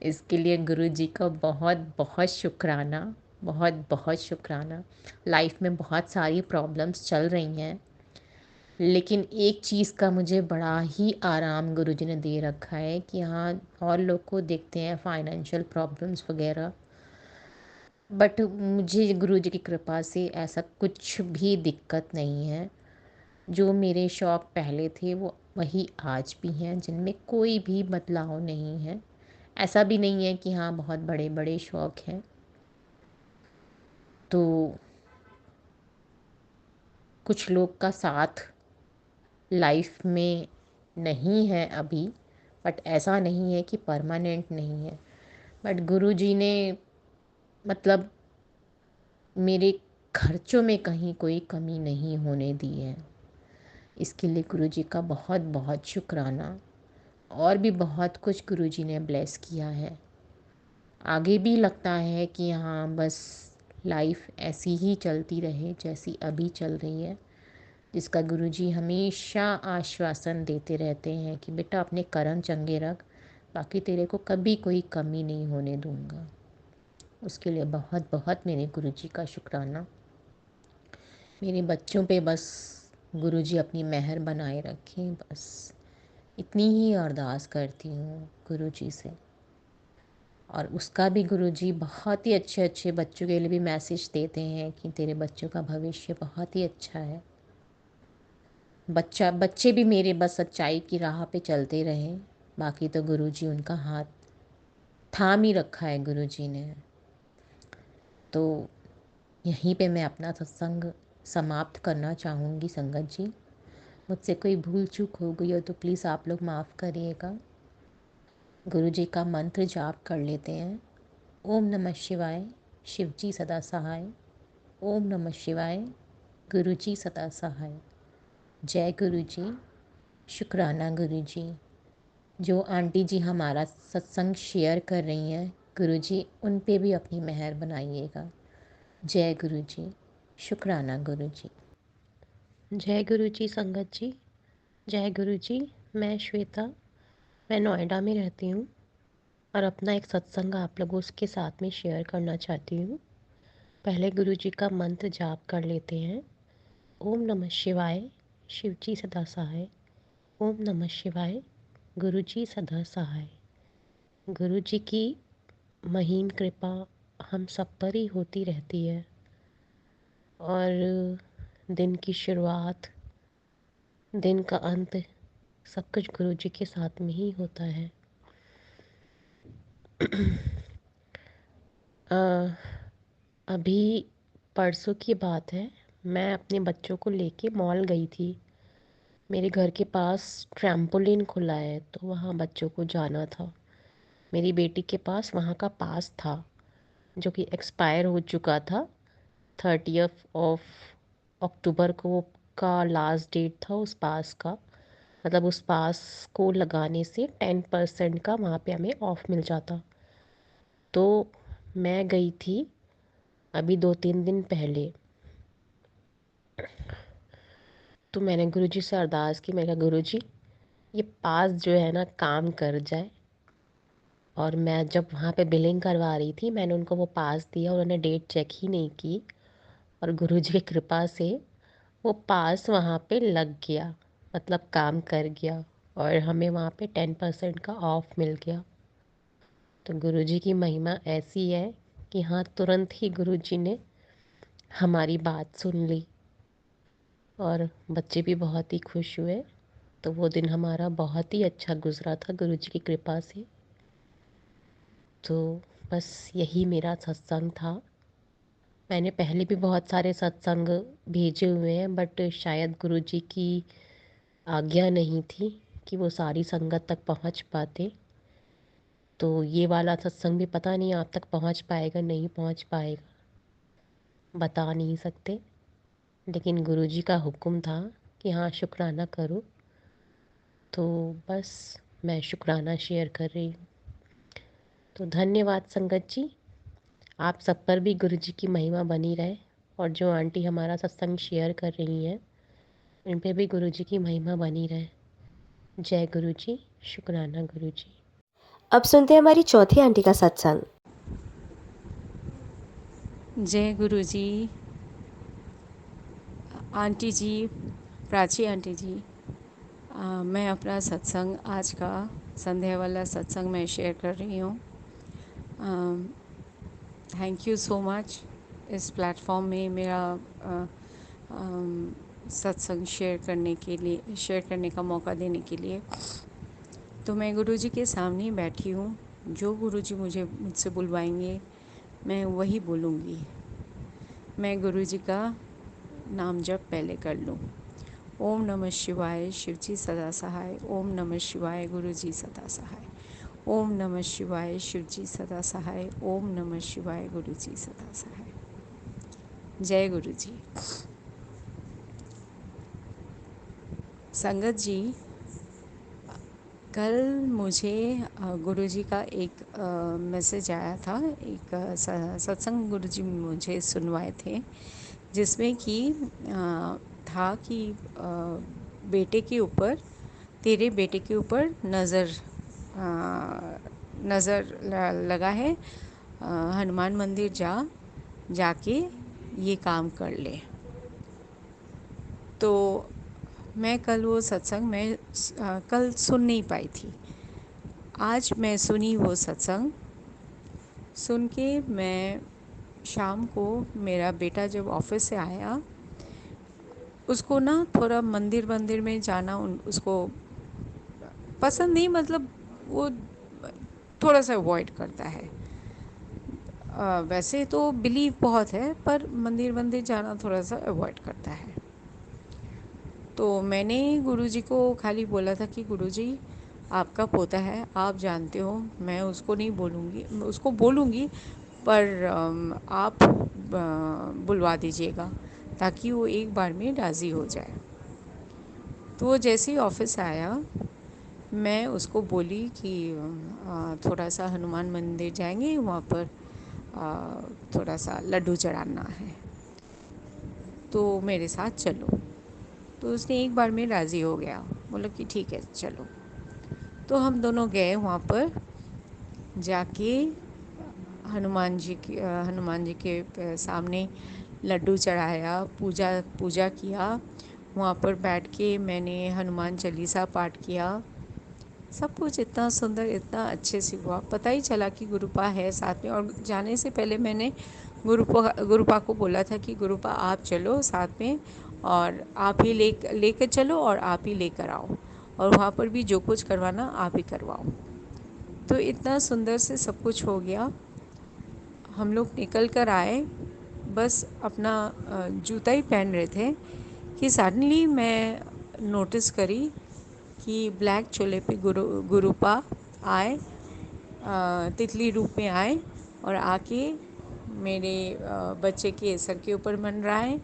इसके लिए गुरुजी का बहुत बहुत शुक्राना, बहुत बहुत शुक्राना। लाइफ में बहुत सारी प्रॉब्लम्स चल रही हैं, लेकिन एक चीज़ का मुझे बड़ा ही आराम गुरुजी ने दे रखा है कि हाँ, और लोग को देखते हैं फाइनेंशियल प्रॉब्लम्स वगैरह, बट मुझे गुरुजी की कृपा से ऐसा कुछ भी दिक्कत नहीं है। जो मेरे शौक़ पहले थे वो वही आज भी हैं, जिनमें कोई भी बदलाव नहीं है। ऐसा भी नहीं है कि हाँ, बहुत बड़े बड़े शौक़ हैं। तो कुछ लोग का साथ लाइफ में नहीं है अभी, बट ऐसा नहीं है कि परमानेंट नहीं है। बट गुरुजी ने मतलब मेरे खर्चों में कहीं कोई कमी नहीं होने दी है। इसके लिए गुरुजी का बहुत बहुत शुक्राना। और भी बहुत कुछ गुरुजी ने ब्लेस किया है। आगे भी लगता है कि हाँ, बस लाइफ ऐसी ही चलती रहे जैसी अभी चल रही है, जिसका गुरुजी हमेशा आश्वासन देते रहते हैं कि बेटा अपने कर्म चंगे रख, बाकी तेरे को कभी कोई कमी नहीं होने दूंगा। उसके लिए बहुत बहुत मेरे गुरुजी का शुक्राना। मेरे बच्चों पे बस गुरुजी अपनी मेहर बनाए रखें, बस इतनी ही अरदास करती हूँ गुरुजी से। और उसका भी गुरुजी बहुत ही अच्छे अच्छे बच्चों के लिए भी मैसेज देते हैं कि तेरे बच्चों का भविष्य बहुत ही अच्छा है। बच्चे भी मेरे बस सच्चाई की राह पे चलते रहें, बाकी तो गुरुजी उनका हाथ थाम ही रखा है गुरुजी ने। तो यहीं पे मैं अपना सत्संग समाप्त करना चाहूँगी संगत जी। मुझसे कोई भूल चूक हो गई हो तो प्लीज़ आप लोग माफ़ करिएगा। गुरुजी का मंत्र जाप कर लेते हैं। ओम नमः शिवाय, शिवजी सदा सहाय। ओम नमः शिवाय, गुरुजी सदा सहाय। जय गुरुजी, शुक्राना गुरुजी। जो आंटी जी हमारा सत्संग शेयर कर रही हैं, गुरुजी उन पे भी अपनी मेहर बनाइएगा। जय गुरुजी, शुक्राना गुरुजी। जय गुरु जी संगत जी। जय गुरु जी। मैं श्वेता, मैं नोएडा में रहती हूँ और अपना एक सत्संग आप लोगों के साथ में शेयर करना चाहती हूँ। पहले गुरु जी का मंत्र जाप कर लेते हैं। ओम नमः शिवाय, शिव जी सदा सहाय। ओम नमः शिवाय, गुरु जी सदा सहाय। गुरु जी की महीन कृपा हम सब पर ही होती रहती है और दिन की शुरुआत, दिन का अंत सब कुछ गुरु जी के साथ में ही होता है। अ, अभी परसों की बात है, मैं अपने बच्चों को लेके मॉल गई थी। मेरे घर के पास ट्रैम्पोलिन खुला है तो वहाँ बच्चों को जाना था। मेरी बेटी के पास वहाँ का पास था जो कि एक्सपायर हो चुका था। 30 को का लास्ट डेट था उस पास का। मतलब उस पास को लगाने से 10% का वहाँ पे हमें ऑफ मिल जाता। तो मैं गई थी अभी 2-3 दिन पहले। तो मैंने गुरुजी से अरदास की। मैंने कहा गुरुजी, ये पास जो है ना काम कर जाए। और मैं जब वहाँ पे बिलिंग करवा रही थी, मैंने उनको वो पास दिया, उन्होंने डेट चेक ही नहीं की और गुरुजी की कृपा से वो पास वहाँ पे लग गया, मतलब काम कर गया और हमें वहाँ पे 10% का ऑफ मिल गया। तो गुरुजी की महिमा ऐसी है कि हाँ, तुरंत ही गुरुजी ने हमारी बात सुन ली और बच्चे भी बहुत ही खुश हुए। तो वो दिन हमारा बहुत ही अच्छा गुजरा था गुरुजी की कृपा से। तो बस यही मेरा सत्संग था। मैंने पहले भी बहुत सारे सत्संग भेजे हुए हैं, बट शायद गुरुजी की आज्ञा नहीं थी कि वो सारी संगत तक पहुंच पाते। तो ये वाला सत्संग भी पता नहीं आप तक पहुंच पाएगा नहीं पहुंच पाएगा, बता नहीं सकते। लेकिन गुरुजी का हुक्म था कि हाँ शुक्राना करो, तो बस मैं शुक्राना शेयर कर रही हूँ। तो धन्यवाद संगत जी, आप सब पर भी गुरुजी की महिमा बनी रहे, और जो आंटी हमारा सत्संग शेयर कर रही हैं इन पे भी गुरुजी की महिमा बनी रहे। जय गुरुजी, शुक्राना गुरुजी। अब सुनते हैं हमारी चौथी आंटी का सत्संग। जय गुरु जी। आंटी जी, प्राची आंटी जी, मैं अपना सत्संग आज का संध्या वाला सत्संग मैं शेयर कर रही हूँ। थैंक यू सो मच इस प्लेटफॉर्म में मेरा सत्संग शेयर करने का मौका देने के लिए। तो मैं गुरु जी के सामने ही बैठी हूँ। जो गुरु जी मुझसे बुलवाएंगे मैं वही बोलूँगी। मैं गुरु जी का नाम जप पहले कर लूँ। ओम नमः शिवाय, शिव जी सदा सहाय। ओम नमः शिवाय, गुरु जी सदा सहाय। ओम नमः शिवाय, शिव जी सदा सहाय। ओम नमः शिवाय, गुरु जी सदा सहाय। जय गुरु जी। संगत जी, कल मुझे गुरु जी का एक मैसेज आया था। एक सत्संग गुरु जी मुझे सुनवाए थे, जिसमें कि था कि बेटे के ऊपर, तेरे बेटे के ऊपर नज़र लगा है। हनुमान मंदिर जाके ये काम कर ले। तो मैं कल वो सत्संग कल सुन नहीं पाई थी। आज मैं सुनी वो सत्संग। सुन के मैं शाम को, मेरा बेटा जब ऑफिस से आया, उसको ना थोड़ा मंदिर में जाना उसको पसंद नहीं, मतलब वो थोड़ा सा अवॉइड करता है। वैसे तो बिलीव बहुत है, पर मंदिर जाना थोड़ा सा अवॉइड करता है। तो मैंने गुरुजी को खाली बोला था कि गुरुजी, आपका पोता है, आप जानते हो, मैं उसको नहीं बोलूँगी, उसको बोलूँगी, पर आप बुलवा दीजिएगा ताकि वो एक बार में राज़ी हो जाए। तो वो जैसे ही ऑफिस आया, मैं उसको बोली कि थोड़ा सा हनुमान मंदिर जाएंगे, वहाँ पर थोड़ा सा लड्डू चढ़ाना है, तो मेरे साथ चलो। तो उसने एक बार में राज़ी हो गया, बोला कि ठीक है चलो। तो हम दोनों गए वहाँ पर। जाके हनुमान जी के सामने लड्डू चढ़ाया, पूजा किया। वहाँ पर बैठ के मैंने हनुमान चालीसा पाठ किया। सब कुछ इतना सुंदर, इतना अच्छे से हुआ, पता ही चला कि गुरुपा है साथ में। और जाने से पहले मैंने गुरुपा को बोला था कि गुरुपा आप चलो साथ में, और आप ही लेकर चलो और आप ही लेकर आओ, और वहाँ पर भी जो कुछ करवाना आप ही करवाओ। तो इतना सुंदर से सब कुछ हो गया। हम लोग निकल कर आए, बस अपना जूता ही पहन रहे थे कि सडनली मैं नोटिस करी कि ब्लैक चोले पे गुरुपा आए, तितली रूप में आए, और आके मेरे बच्चे के सर के ऊपर मंडराए,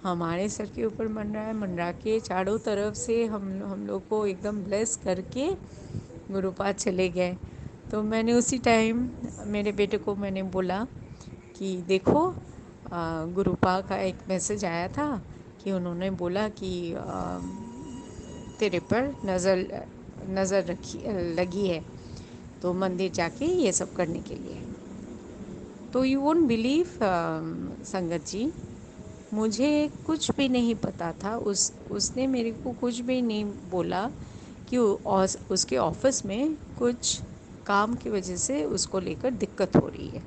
हमारे सर के ऊपर मंडरा के चारों तरफ से हम लोग को एकदम ब्लेस करके गुरुपा चले गए। तो मैंने उसी टाइम मेरे बेटे को मैंने बोला कि देखो, गुरुपा का एक मैसेज आया था कि उन्होंने बोला कि तेरे पर नज़र लगी है, तो मंदिर जाके ये सब करने के लिए। तो यू वोंट बिलीव संगत जी, मुझे कुछ भी नहीं पता था। उसने मेरे को कुछ भी नहीं बोला कि उसके ऑफिस में कुछ काम की वजह से उसको लेकर दिक्कत हो रही है।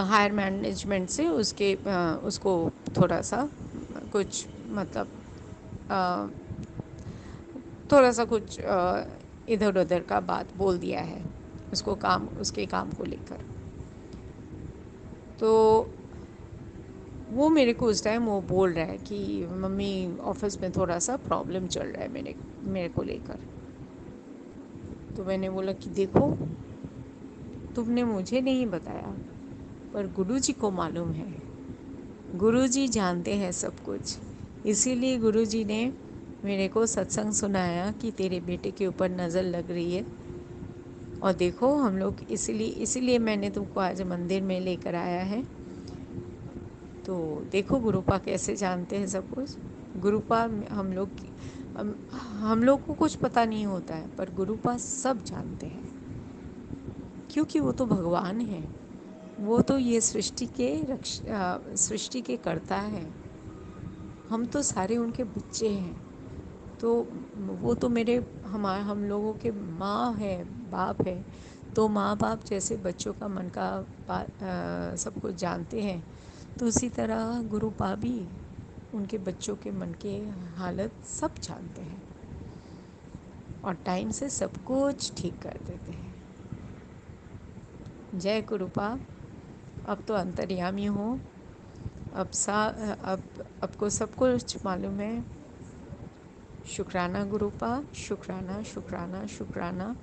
हायर मैनेजमेंट से उसको थोड़ा सा कुछ, मतलब थोड़ा सा कुछ इधर उधर का बात बोल दिया है उसके काम को लेकर। तो वो मेरे को उस टाइम वो बोल रहा है कि मम्मी ऑफिस में थोड़ा सा प्रॉब्लम चल रहा है मेरे को लेकर। तो मैंने बोला कि देखो, तुमने मुझे नहीं बताया पर गुरुजी को मालूम है, गुरुजी जानते हैं सब कुछ। इसीलिए गुरुजी ने मेरे को सत्संग सुनाया कि तेरे बेटे के ऊपर नज़र लग रही है। और देखो हम लोग इसीलिए मैंने तुमको आज मंदिर में लेकर आया है। तो देखो गुरुपा कैसे जानते हैं सब कुछ। गुरुपा हम लोग को कुछ पता नहीं होता है, पर गुरुपा सब जानते हैं, क्योंकि वो तो भगवान है। वो तो ये सृष्टि के कर्ता है। हम तो सारे उनके बच्चे हैं। तो वो तो हम लोगों के माँ है, बाप है। तो माँ बाप जैसे बच्चों का मन का सब कुछ जानते हैं, तो उसी तरह गुरुपा भी उनके बच्चों के मन के हालत सब जानते हैं और टाइम से सब कुछ ठीक कर देते हैं। जय गुरुपा। अब तो अंतर्यामी हो। अब को सब कुछ मालूम है। शुक्राना गुरुपा, शुक्राना शुक्राना शुक्राना,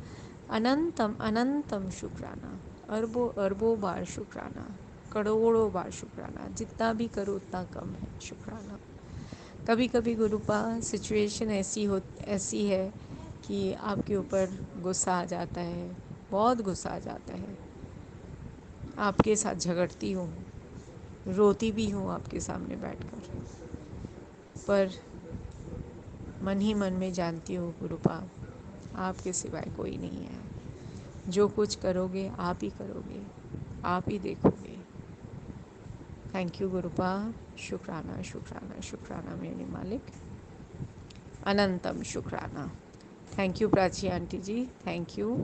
अनंतम अनंतम शुक्राना, अरबों अरबों बार शुक्राना, करोड़ों बार शुक्राना। जितना भी करो उतना कम है शुक्राना। कभी कभी गुरुपा सिचुएशन ऐसी है कि आपके ऊपर गुस्सा आ जाता है, बहुत गुस्सा आ जाता है। आपके साथ झगड़ती हूँ, रोती भी हूँ आपके सामने बैठकर, पर मन ही मन में जानती हूँ गुरुपा, आपके सिवाय कोई नहीं है। जो कुछ करोगे आप ही करोगे, आप ही देखोगे। थैंक यू गुरुपा। शुक्राना शुक्राना शुक्राना मेरे मालिक, अनंतम शुक्राना। Thank you Prachi aunty ji, thank you.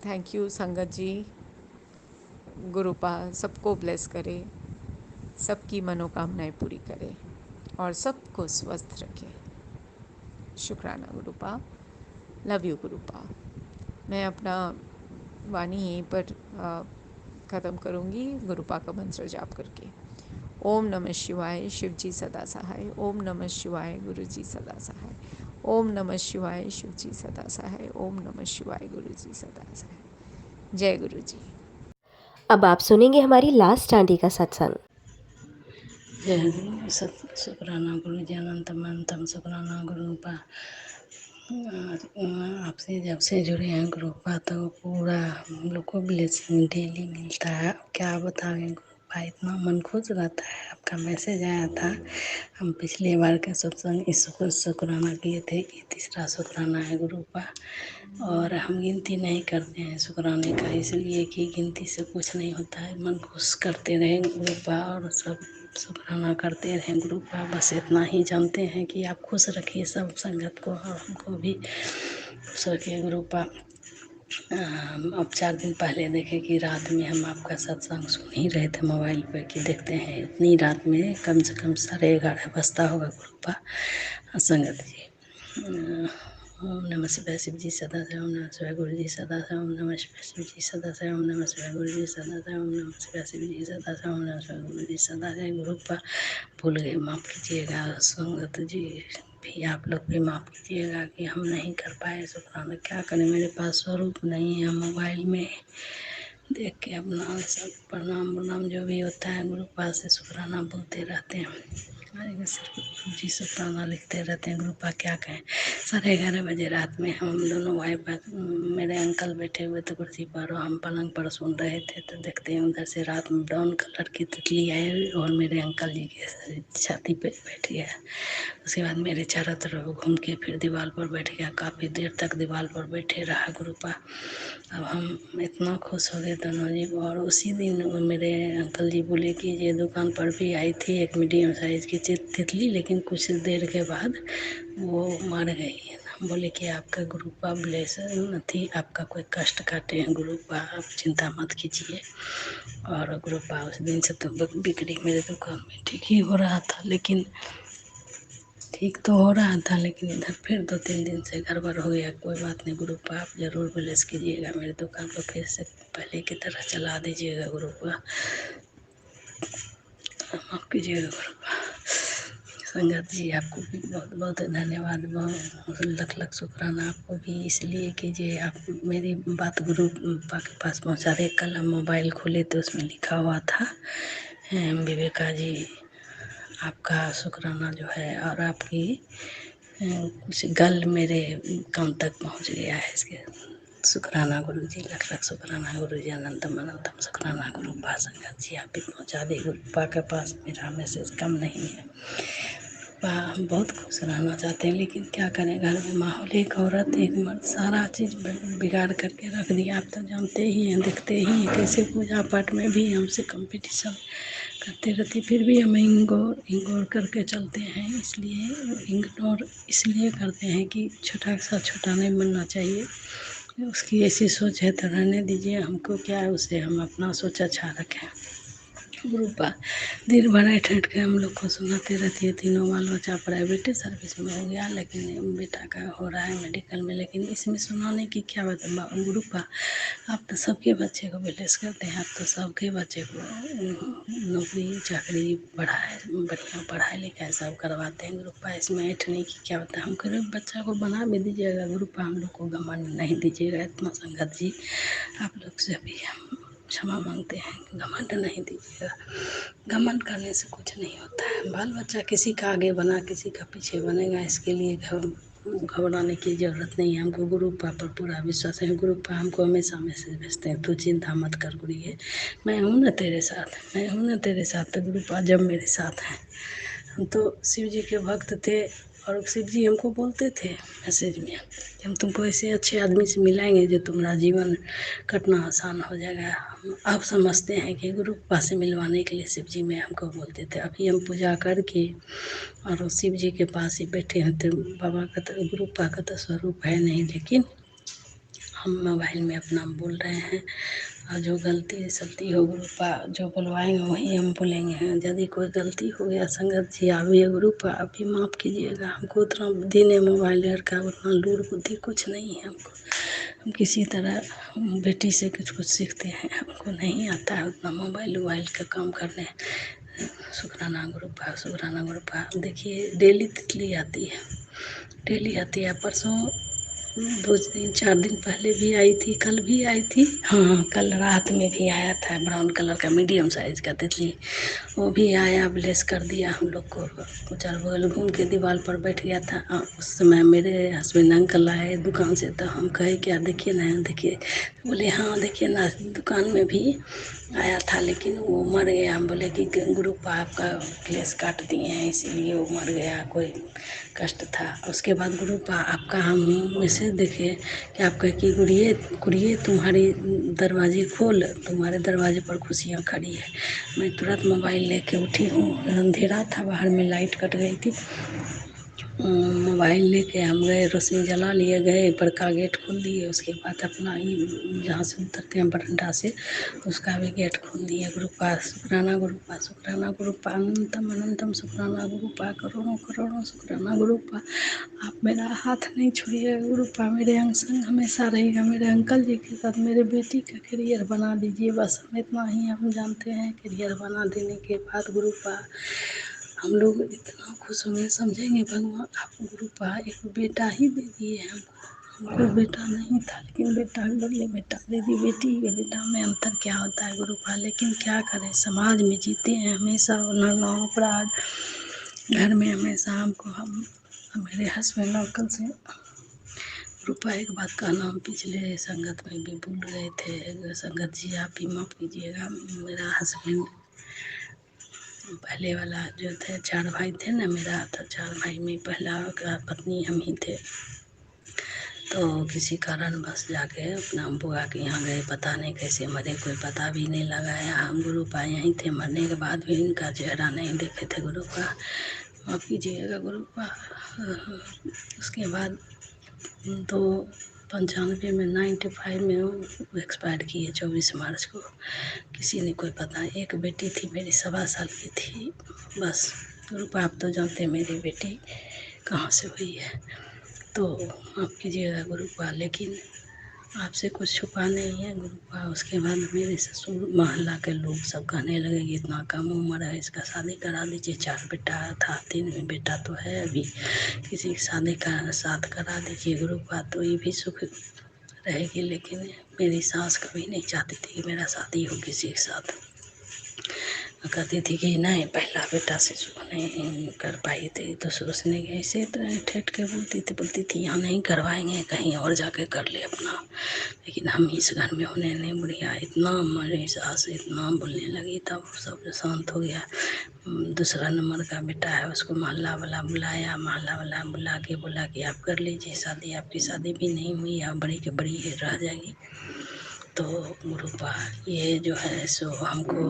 Thank you संगत जी। गुरुपा सबको ब्लेस करे, सबकी मनोकामनाएं पूरी करे और सबको स्वस्थ रखे। शुक्राना गुरुपा, लव यू गुरुपा। मैं अपना वाणी यहीं पर ख़त्म करूँगी गुरुपा का मंत्र जाप करके। ओम नमः शिवाय, शिव जी सदा सहाय। ओम नमः शिवाय, गुरु जी सदा सहाय। ओम नमः शिवाय, शिव जी सदा सहाय। ओम नमः शिवाय, गुरु जी सदा सहाय। जय गुरु जी। अब आप सुनेंगे हमारी लास्ट आंटी का सत्संग। जय गुरु शुक्राना गुरु जी, अनंतम अनंतम शुक्राना गुरुपा। आपसे जब से जुड़े हैं गुरुपा तो पूरा हम लोग को ब्लेसिंग डेली मिलता है। क्या बताएं गुरुपा, इतना मन खुश रहता है। आपका मैसेज आया था, हम पिछले बार का सत्संग इस शुक्राना किए थे, ये तीसरा शुक्राना है गुरुपा। और हम गिनती नहीं करते हैं शुक्राने का, इसलिए कि गिनती से कुछ नहीं होता है। मन खुश करते रहे गुरुपा और सब शुक्राना करते रहें गुरुपा। बस इतना ही जानते हैं कि आप खुश रखिए सब संगत को और हमको भी खुश रखिए गुरुपा। अब 4 दिन पहले देखे कि रात में हम आपका सत्संग सुन ही रहे थे मोबाइल पे, कि देखते हैं इतनी रात में कम से कम 11:30 बजता होगा गुरुपा। संगत जी, ओम नमः शिवाय, शिव जी सदा से। ओम नमः शिवाय, गुरु जी सदा से। ओम नमः शिवाय, शिव जी सदा से। ओम नमः शिवाय, गुरु जी सदा से। ओम नमः शिवाय, शिव जी सदा से। ओम नमः शिवाय, गुरु जी सदा से। गुरुपा भूल गए, माफ़ कीजिएगा। संगत जी भी आप लोग भी माफ़ कीजिएगा कि हम नहीं कर पाए शुक्राना। क्या करें, मेरे पास स्वरूप नहीं है, मोबाइल में देख के अपना सब प्रणाम प्रणाम जो भी होता है गुरुपा से शुक्राना बोलते रहते हैं। सिर्फ गुरु जी शुक्राना लिखते रहते हैं गुरुपा, क्या कहें। 11:30 बजे रात में हम दोनों वाइफ, मेरे अंकल बैठे हुए थे कुर्सी पर और हम पलंग पर सुन रहे थे, तो देखते हैं उधर से रात में ब्राउन कलर की तितली आई और मेरे अंकल जी के छाती पे बैठ गया। उसके बाद मेरे चारों तरफ घूम के फिर दीवार पर बैठ गया, काफ़ी देर तक दीवार पर बैठे रहा गुरुपा। अब हम इतना खुश हो गए दोनों जी। और उसी दिन मेरे अंकल जी बोले कि ये दुकान पर भी आई थी एक मीडियम साइज की तितली, लेकिन कुछ देर के बाद वो मर गई। हम बोले कि आपका गुरुपा ब्लेस थी, आपका कोई कष्ट काटे हैं गुरुपा, आप चिंता मत कीजिए। और गुरुपा उस दिन से तो बिक्री मेरे दुकान में ठीक ही हो रहा था, लेकिन ठीक तो हो रहा था, लेकिन इधर फिर 2-3 दिन से गड़बड़ हो गया। कोई बात नहीं गुरुपा, आप ज़रूर ब्लेस कीजिएगा मेरी दुकान को, फिर से पहले की तरह चला दीजिएगा गुरुपा, माफ़ कीजिएगा गुरुपा। संगत जी आपको भी बहुत बहुत धन्यवाद, बहुत लख लख शुक्राना आपको भी, इसलिए कि जे आप मेरी बात गुरुपा के पास पहुँचा दे। कल हम मोबाइल खोले तो उसमें लिखा हुआ था विवेका जी आपका शुक्राना जो है और आपकी कुछ गल मेरे कान तक पहुंच गया है, इसके शुक्राना गुरु जी, लख लख शुक्राना गुरु जी, अनंतम अनंतम शुक्राना गुरुपा। संगत जी आप भी पहुंचा दे गुरुपा के पास, मेरा मैसेज कम नहीं है। हम बहुत खुश रहना चाहते हैं, लेकिन क्या करें, घर में माहौल, एक औरत एक मर्द सारा चीज़ बिगाड़ करके रख दिया। आप तो जानते ही हैं, देखते ही हैं कैसे पूजा पाठ में भी हमसे कंपटीशन करते रहती, फिर भी हम इग्नोर करके चलते हैं। इसलिए इग्नोर इसलिए करते हैं कि छोटा सा छोटा नहीं बनना चाहिए। उसकी ऐसी सोच है तो रहने दीजिए, हमको क्या है उससे, हम अपना सोच अच्छा रखें। गुरुपा दिन भर ऐंठ ऐंठ के हम लोग को सुनाते रहती है। तीनों बाल बच्चा प्राइवेट सर्विस में हो गया, लेकिन बेटा का हो रहा है मेडिकल में, लेकिन इसमें सुनाने की क्या बात है गुरुपा। आप तो सबके बच्चे को ब्लेस करते हैं, आप तो सबके बच्चे को नौकरी चाकरी पढ़ाए, बढ़िया पढ़ाई लिखाई सब करवाते हैं गुरुपा। इसमें ऐंठने की क्या बात है, हम गरीब बच्चा को बना भी दीजिएगा गुरुपा, हम लोग को घमंड नहीं दीजिएगा इतना। संगत जी आप लोग से भी हम क्षमा मांगते हैं, घमंड नहीं दीजिएगा। घमंड करने से कुछ नहीं होता है। बाल बच्चा किसी का आगे बना किसी का पीछे बनेगा, इसके लिए घबराने की ज़रूरत नहीं है। हमको गुरुपा पर पूरा विश्वास है। गुरुपा हमको हमेशा मैसेज भेजते हैं, तू चिंता मत कर गुड़िए, मैं हूँ ना तेरे साथ, मैं हूँ ना तेरे साथ। तो गुरुपा जब मेरे साथ हैं, हम तो शिव जी के भक्त थे, और शिव जी हमको बोलते थे मैसेज में कि हम तुमको ऐसे अच्छे आदमी से मिलाएंगे जो तुम्हारा जीवन कटना आसान हो जाएगा। हम अब समझते हैं कि गुरुपा से मिलवाने के लिए शिव जी में हमको बोलते थे। अभी हम पूजा करके और शिव जी के पास ही बैठे हैं, तो बाबा का तो गुरुपा का तो स्वरूप है नहीं, लेकिन हम मोबाइल में अपना बोल रहे हैं। और जो गलती सलती हो गुरुपा जो बुलवाएंगे वही हम बोलेंगे हैं। यदि कोई गलती हो गया संगत जी आप भी गुरुपा आप भी माफ़ कीजिएगा। हमको उतना दिन है मोबाइल का, उतना लूर बुद्धि कुछ नहीं है हमको। हम किसी तरह बेटी से कुछ कुछ सीखते हैं, हमको नहीं आता है उतना मोबाइल वोबाइल का काम करने। शुक्राना गुरुपा, शुक्राना गुरुपा। देखिए डेली तितली आती है, डेली आती है। परसों 2-4 दिन पहले भी आई थी, कल भी आई थी। हाँ कल रात में भी आया था, ब्राउन कलर का मीडियम साइज का तितली, वो भी आया, ब्लेस कर दिया हम लोग को। चार बगल घूम के दीवार पर बैठ गया था। उस समय मेरे हस्बैंड अंकल आए दुकान से, तो हम कहे क्या देखिए ना, देखिए, बोले हाँ देखिए ना, दुकान में भी आया था लेकिन वो मर गया। हम बोले कि गुरुपा आपका केस काट दिए हैं इसीलिए वो मर गया, कोई कष्ट था। उसके बाद गुरुपा आपका हम मैसेज देखे कि आप कहे कि गुड़िए गुड़िए तुम्हारी दरवाजे खोल, तुम्हारे दरवाजे पर खुशियाँ खड़ी है। मैं तुरंत मोबाइल लेके उठी हूँ, अंधेरा था बाहर में, लाइट कट गई थी। मोबाइल लेके हम गए, रोशनी जला लिए, गए बड़का गेट खोल दिए। उसके बाद अपना ही जहाँ से उतरते हैं बरंडा से, उसका भी गेट खोल दिए। गुरुपा शुक्राना गुरुपा, शुक्राना गुरुपा, अनंतम अनंतम शुक्राना गुरुपा, करोड़ों करोड़ों शुक्राना गुरुपा। आप मेरा हाथ नहीं छोड़िएगा गुरुपा, मेरे अंग संग हमेशा रहिएगा। मेरे अंकल जी के साथ मेरे बेटी का करियर बना दीजिए, बस हम इतना ही हम जानते हैं। करियर बना देने के बाद गुरुपा हम लोग इतना खुश होंगे, समझेंगे भगवान आप गुरुपा एक बेटा ही दे दिए हमको। हमको बेटा नहीं था, लेकिन बेटा के बदले बेटा दे दी। बेटी के बेटा में अंतर क्या होता है गुरुपा, लेकिन क्या करें, समाज में जीते हैं हमेशा नरनाव अपराध। घर में हमेशा हमको हम मेरे हस्बैंड अंकल से गुरुपा एक बात का नाम पिछले संगत में भी भूल गए थे। संगत जी आप भी माफ़ कीजिएगा। मेरा हस्बैंड पहले वाला जो थे, 4 भाई थे ना मेरा, तो 4 भाई में पहला का पत्नी हम ही थे। तो किसी कारण बस जाके अपना बुआ के यहाँ गए, पता नहीं कैसे मरे, कोई पता भी नहीं लगाया। हम गुरुपा यहीं थे, मरने के बाद भी इनका चेहरा नहीं देखे थे गुरुपा, माफ़ कीजिएगा गुरुपा। उसके बाद तो 95 में 95 में वो एक्सपायर किए 24 मार्च को। किसी ने कोई पता, एक बेटी थी मेरी 1.25 साल की थी बस। गुरुपा आप तो जानते हैं मेरी बेटी कहाँ से हुई है, तो माफ़ कीजिएगा गुरुपा, लेकिन आपसे कुछ छुपा नहीं है गुरुपा। उसके बाद मेरे ससुर मोहल्ला के लोग सब कहने लगे कि इतना कम उम्र है, इसका शादी करा दीजिए, 4 बेटा था, 3 में बेटा तो है अभी, किसी की शादी का साथ करा दीजिए गुरुपा, तो ये भी सुख रहेगी। लेकिन मेरी सास कभी नहीं चाहती थी कि मेरा शादी हो किसी के साथ। कहती थी कि नहीं, पहला बेटा से सुख नहीं कर पाई थी तो सोचने के ऐसे ठेठ के बोलती थी यहाँ नहीं करवाएंगे, कहीं और जाके कर ले अपना। लेकिन हम इस घर में होने नहीं, बुढ़िया इतना मेरी सास इतना बोलने लगी, तब सब शांत हो गया। दूसरा नंबर का बेटा है, उसको मोहल्ला वाला बुलाया, मोहल्ला वाला बुला के बोला कि आप कर लीजिए शादी, आपकी शादी भी नहीं हुई, आप बड़ी के बड़ी रह जाएगी। तो गुरुपा ये जो है सो हमको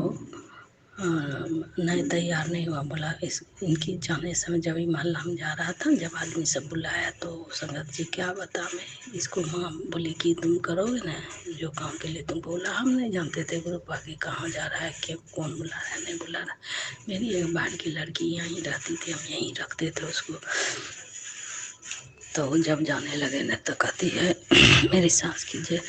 नहीं, तैयार नहीं हुआ, बोला इनकी जाने समय जब ही मोहल्ला में जा रहा था, जब आदमी सब बुलाया तो संगत जी क्या बता, मैं इसको माँ बोली कि तुम करोगे ना जो काम के लिए तुमको बोला। हम नहीं जानते थे गुरुपा कि कहाँ जा रहा है, क्यों, कौन बुला रहा है, नहीं बुला रहा। मेरी एक बाहर की लड़की यहीं रहती थी, हम यहीं रखते थे उसको। तो जब जाने लगे ना तो कहती है मेरी सास की जे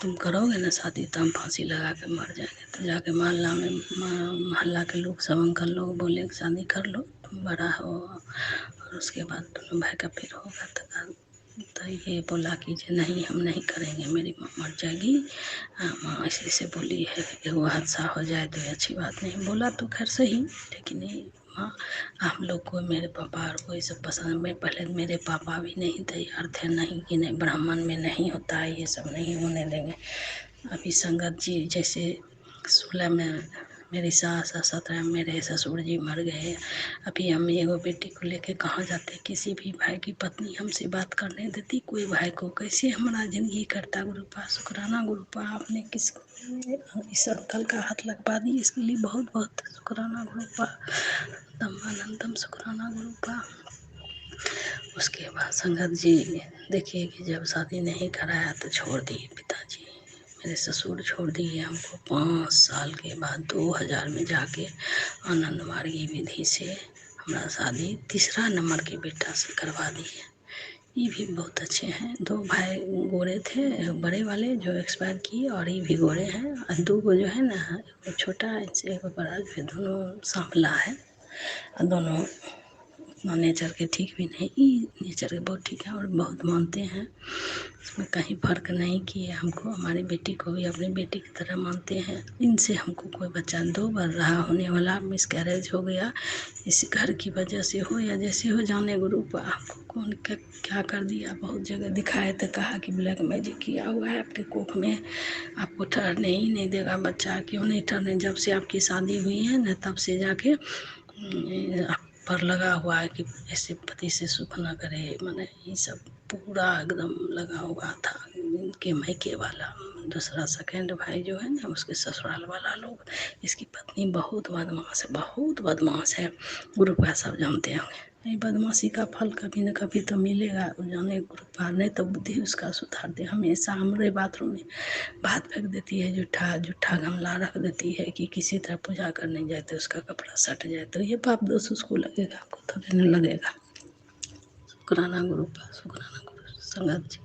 तुम करोगे ना शादी तो हम फांसी लगा के मर जाएंगे। तो जाके मोहल्ला में मोहल्ला के लोग सब अंकल लोग बोले कि शादी कर लो, तुम बड़ा हो और उसके बाद दोनों भाई का फिर होगा। तो ये बोला कि जे नहीं, हम नहीं करेंगे, मेरी माँ मर जाएगी। माँ ऐसे ऐसे बोली है, एगो हादसा हो जाए तो ये अच्छी बात नहीं। बोला तो खैर सही, लेकिन ये माँ हम लोग को, मेरे पापा और कोई सब पसंद में, पहले मेरे पापा भी नहीं तैयार थे, नहीं कि नहीं ब्राह्मण में नहीं होता है, ये सब नहीं होने देंगे। अभी संगत जी जैसे 16 में मेरी सास और 17 में मेरे ससुर जी मर गए। अभी हम एगो बेटी को लेके कहाँ जाते, किसी भी भाई की पत्नी हमसे बात करने देती कोई भाई को, कैसे हमारा जिंदगी करता गुरुपा। शुक्राना गुरुपा, आपने किस इस अंकल का हाथ लगवा दी, इसके लिए बहुत बहुत शुक्राना गुरुपा, दमानंदम शुक्राना गुरुपा। उसके बाद संगत जी देखिए कि जब शादी नहीं कराया तो छोड़ दिए पिताजी, मेरे ससुर छोड़ दिए हमको। 5 साल के बाद 2000 में जाके आनंद मार्गी विधि से हमारा शादी तीसरा नंबर के बेटा से करवा दी है। ये भी बहुत अच्छे हैं, 2 भाई गोरे थे बड़े वाले जो एक्सपायर किए, और ये भी गोरे हैं, और 2 जो है ना, एक छोटा है एक बड़ा, जो दोनों सांवला है, और दोनों उतना नेचर के ठीक भी नहीं, नेचर के बहुत ठीक है और बहुत मानते हैं, इसमें कहीं फ़र्क नहीं किए हमको। हमारी बेटी को भी अपनी बेटी की तरह मानते हैं। इनसे हमको कोई बच्चा 2 बार रहा होने वाला मिसकैरेज हो गया, इस घर की वजह से हो या जैसे हो, जाने गुरुपा हमको कौन क्या कर दिया। बहुत जगह दिखाए तो कहा कि ब्लैक मैजिक किया हुआ है आपके कोख में, आपको ठहरने ही नहीं देगा बच्चा। क्यों नहीं ठहरने, जब से आपकी शादी हुई है ना तब से जाके आप पर लगा हुआ है कि ऐसे पति से सुख न करे, मैंने ये सब पूरा एकदम लगा हुआ था। इनके मायके वाला दूसरा सेकेंड भाई जो है ना, उसके ससुराल वाला लोग, इसकी पत्नी बहुत बदमाश है, बहुत बदमाश है गुरुपा, सब जानते होंगे। नहीं, बदमाशी का फल कभी न कभी तो मिलेगा, जाने गुरुपा, नहीं तो बुद्धि उसका सुधार दे। हमेशा हमारे बाथरूम में भात फेंक देती है, जूठा जूठा गमला रख देती है कि किसी तरह पूजा करने जाए तो उसका कपड़ा सट जाए, तो ये पाप दोष उसको लगेगा, आपको थोड़े नहीं लगेगा। शुक्राना गुरुपा, शुक्राना गुरु संगत जी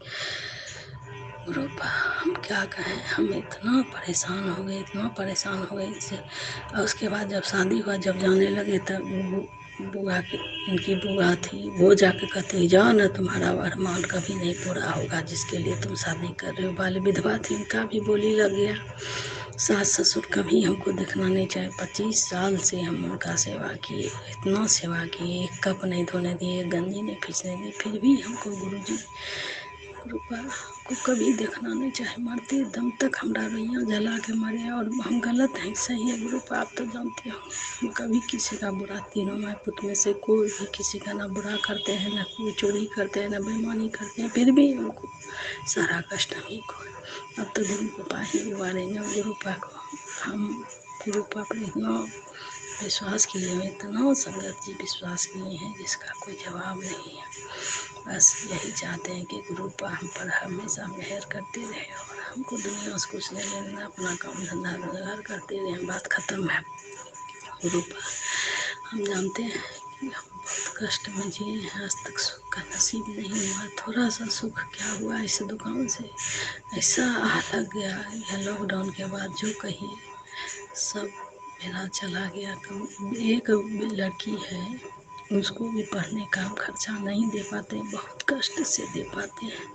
गुरुपा। हम क्या कहें, हम इतना परेशान हो गए, इतना परेशान हो गए इससे। और उसके बाद जब शादी हुआ, जब जाने लगे तब बुआ की, इनकी बुआ थी, वो जाके कहती जाओ ना, तुम्हारा अरमान कभी नहीं पूरा होगा जिसके लिए तुम शादी कर रहे हो। बाल विधवा थी, उनका भी बोली लग गया। सास ससुर कभी हमको देखना नहीं चाहिए। 25 साल से हम उनका सेवा किए, इतना सेवा किए, एक कप नहीं धोने दिए, गंजी नहीं खींचने दिए, फिर भी हमको गुरुजी गुरुपा को कभी देखना नहीं चाहे। मरते दम तक हमारा रोइयाँ जला के मरे, और हम गलत हैं सही है गुरुपा, आप तो जानते हो। हम कभी किसी का बुरा, तीनों माँ पुत में से कोई भी किसी का ना बुरा करते हैं, ना कोई चोरी करते हैं, ना बेईमानी करते हैं, फिर भी हमको सारा कष्ट हमें को। अब तो गुरुपा ही उबारेंगे गुरुपा को। हम गुरुपा पर इतना विश्वास किए हैं, इतना संगत जी विश्वास किए हैं जिसका कोई जवाब नहीं है। बस यही चाहते हैं कि गुरुपा हम पर हमेशा मेहर करते रहे, और हमको दुनिया से कुछ नहीं लेना, अपना काम धंधा रोजगार करते रहे, बात खत्म है गुरुपा। हम जानते हैं कि हम बहुत कष्ट में जिए हैं, आज तक सुख का नसीब नहीं हुआ। थोड़ा सा सुख क्या हुआ इस दुकान से, ऐसा लग गया है लॉकडाउन के बाद जो कहिए सब मेरा चला गया। एक लड़की है, उसको भी पढ़ने का हम खर्चा नहीं दे पाते, बहुत कष्ट से दे पाते हैं।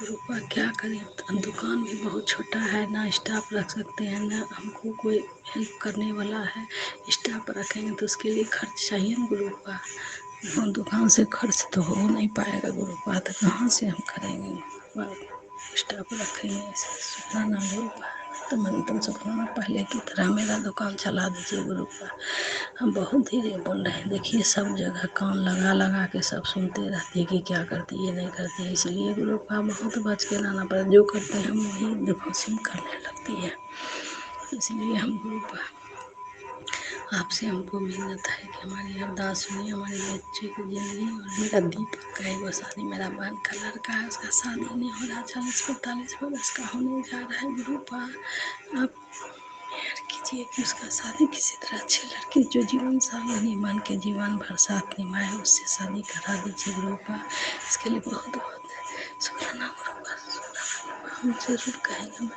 रुपया क्या करें, दुकान भी बहुत छोटा है, ना स्टाफ रख सकते हैं, ना हमको कोई हेल्प करने वाला है। स्टाफ रखेंगे तो उसके लिए खर्च चाहिए ना गुरुपा, हम दुकान से खर्च तो हो नहीं पाएगा गुरुपा, तो कहाँ से हम करेंगे गुरुपा, स्टाफ रखेंगे ऐसे सुखाना गुरुपा। तो मन तुम सुखाना पहले की तरह मेरा दुकान चला दीजिए गुरुपा। हम बहुत धीरे बोल रहे हैं, देखिए सब जगह कान लगा लगा के सब सुनते रहती है कि क्या करती है नहीं करती है, इसलिए गुरुपा बहुत बच के रहना पड़ता, जो करते हैं हम वही देखो सिम करने लगती है। इसलिए हम गुरुपा आपसे हमको मिन्नत है कि हमारी अरदास सुनिए, हमारे बच्चे की ज़िंदगी। और मेरा दीपक का एगो शादी, मेरा बहन का लड़का है, उसका शादी नहीं हो रहा, 40-45 वर्ष का होने जा रहा है गुरुपा। आप मेहर कीजिए कि उसका शादी किसी तरह अच्छी लड़की जो जीवन साथी नहीं मान के जीवन भर साथ निभाए, उससे शादी करा दीजिए गुरुपा। इसके लिए बहुत बहुत शुक्राना गुरुपा, शुक्राना। हम जरूर कहेंगे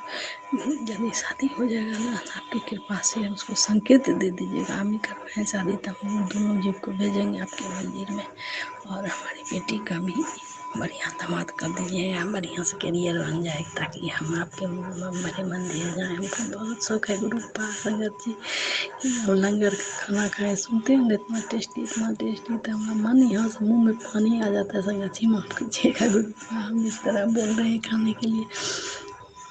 यदि शादी हो जाएगा ना आपकी कृपा से, उसको संकेत दे दीजिएगा, हम ही करवाएं शादी, तब हम दोनों जीव को भेजेंगे आपके मंदिर में। और हमारी बेटी का भी बढ़िया दामाद कर दीजिएगा, बढ़िया से करियर बन जाए, ताकि हम आपके बड़े मंदिर जाएं। हमको बहुत शौक है गुरुपा संगत जी कि हम लंगर का खाना खाएं, सुनते हैं इतना टेस्टी तो हमारा मन यहाँ से मुँह में पानी आ जाता है। संगत जी माफ़ कीजिएगा गुरुपा, हम इस तरह बोल रहे हैं खाने के लिए।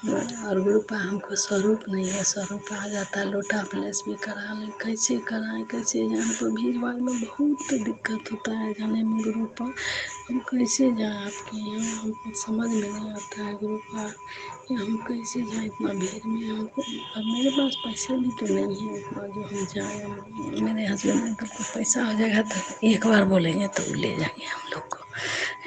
और गुरुपा हमको स्वरूप नहीं है, स्वरूप आ जाता है, लोटा प्लेस भी करा लें, कैसे कराएं कैसे जाएं, हमको भीड़ भाड़ में बहुत दिक्कत होता है जाने में गुरुपा। हम कैसे जाएं आपके यहाँ, हमको समझ में नहीं आता है गुरुपा कि हम कैसे जाएं इतना भीड़ में। हमको अब मेरे पास पैसे भी तो नहीं है उतना जो हम जाएं। मेरे हस्बैंड ने तो पैसा हो जाएगा तो एक बार बोलेंगे तो ले जाएंगे हम लोग को,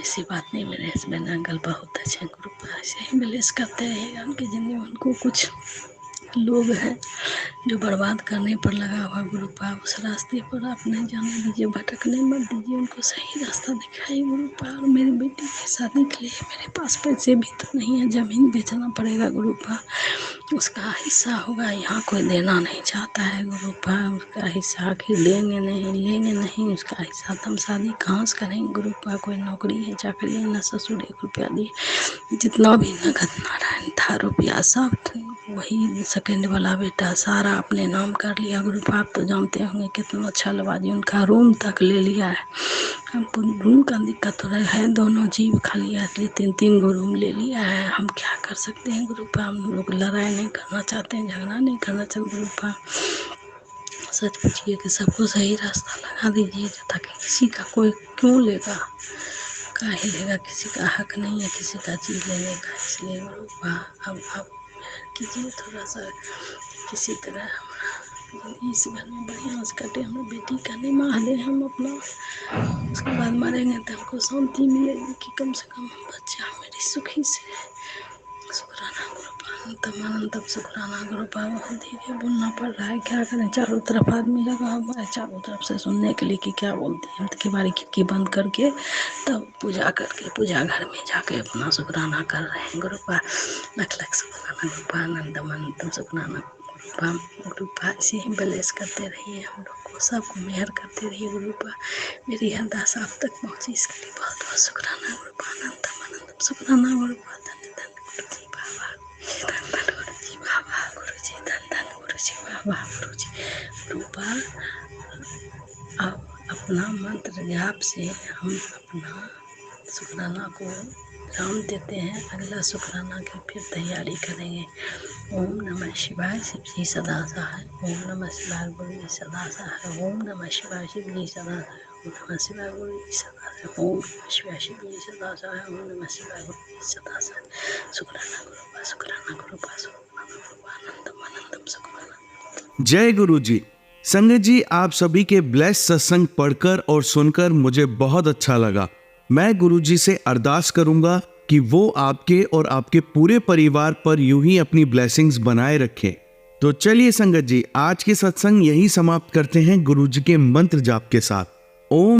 ऐसी बात नहीं। मेरे हस्बैंड अंकल बहुत अच्छे गुरुपा, ऐसे ही ब्लेस करते रहिएगा उनकी ज़िंदगी में। उनको कुछ लोग हैं जो बर्बाद करने पर लगा हुआ गुरुपा, उस रास्ते पर आप नहीं जाने दीजिए, भटकने मत दीजिए, उनको सही रास्ता दिखाइए गुरुपा। और मेरी बेटी की शादी के लिए मेरे पास पैसे भी तो नहीं है, ज़मीन बेचना पड़ेगा गुरुपा, उसका हिस्सा होगा, यहाँ कोई देना नहीं चाहता है गुरुपा, उसका हिस्सा आखिर लेंगे नहीं उसका हिस्सा, तो हम शादी कहाँ से करेंगे गुरुपा। कोई नौकरी है चाकरी है ना, ससुर 1 रुपया दिए, जितना भी नगद नारायण था रुपया सब वही सेकेंड वाला बेटा सारा अपने नाम कर लिया गुरुपा। आप तो जानते होंगे कितना छलबाजी, उनका रूम तक ले लिया है। हमको रूम का दिक्कत हो रहा है, दोनों जीव खाली है, इसलिए 3-3 गो रूम ले लिया है। हम क्या कर सकते हैं गुरुपा, हम लोग लड़ाई नहीं करना चाहते हैं, झगड़ा नहीं करना चाहते गुरुपा। सच पूछिए कि सबको सही रास्ता लगा दीजिए, ताकि किसी का कोई क्यों लेगा, काहे लेगा, किसी का हक नहीं है किसी का चीज़ लेने का। इसलिए गुरुपा अब आप कीजिए थोड़ा सा, किसी तरह हमारा इस घर में बढ़िया से कटे, हमारी बेटी का निमाह दे हम अपना, उसके बाद मरेंगे तो हमको शांति मिलेगी कि कम से कम बच्चा मेरी सुखी से। शुक्राना गुरुपा, अनंतम अनंतम शुक्राना गुरुपा। बहुत धीरे बोलना पड़ रहा है, क्या करें, चारों तरफ आदमी लगा हुआ है, चारों तरफ से सुनने के लिए कि क्या बोलती है। हम तो केवाड़ी खिड़की बंद करके तब पूजा करके पूजा घर में जाके अपना शुक्राना कर रहे हैं गुरुपा। लख शुक्राना गुरुपा, अनंतम अनंतम शुक्राना गुरुपा। गुरुपा ऐसे ही ब्लेस करते रहिए, हम लोग को सबको मेहर करते रहिए गुरुपा। मेरी अरदास आप तक पहुँची, इसके लिए बहुत बहुत शुक्राना गुरुपा, अनंतम अनंतम शुक्राना गुरुपा। रूपा अपना मंत्र जाप से हम अपना शुक्राना को राम देते हैं, अगला शुक्राना की फिर तैयारी करेंगे। ओम नमः शिवाय, शिव जी सदा सहाय। ओम नमः शिवाय, गुरु जी सदा सहाय। ओम नमः शिवाय, शिव जी सदा सहाय। ओम नमः शिवाय, गुरु जी सदा सहाय। ओम नमः शिवाय, शिव जी सदा सहाय। ओम नमः शिवाय, गुरु जी सदा सहाय। शुक्राना गुरुपा, शुक्राना गुरुपा, शुक्राना गुरुपा, अनंतम अनंतम शुक्राना। जय गुरु जी। संगत जी, आप सभी के ब्लेस सत्संग पढ़कर और सुनकर मुझे बहुत अच्छा लगा। मैं गुरु जी से अरदास करूंगा कि वो आपके और आपके पूरे परिवार पर यूं ही अपनी ब्लेसिंग्स बनाए रखें। तो चलिए संगत जी, आज के सत्संग यही समाप्त करते हैं गुरु जी के मंत्र जाप के साथ। ओम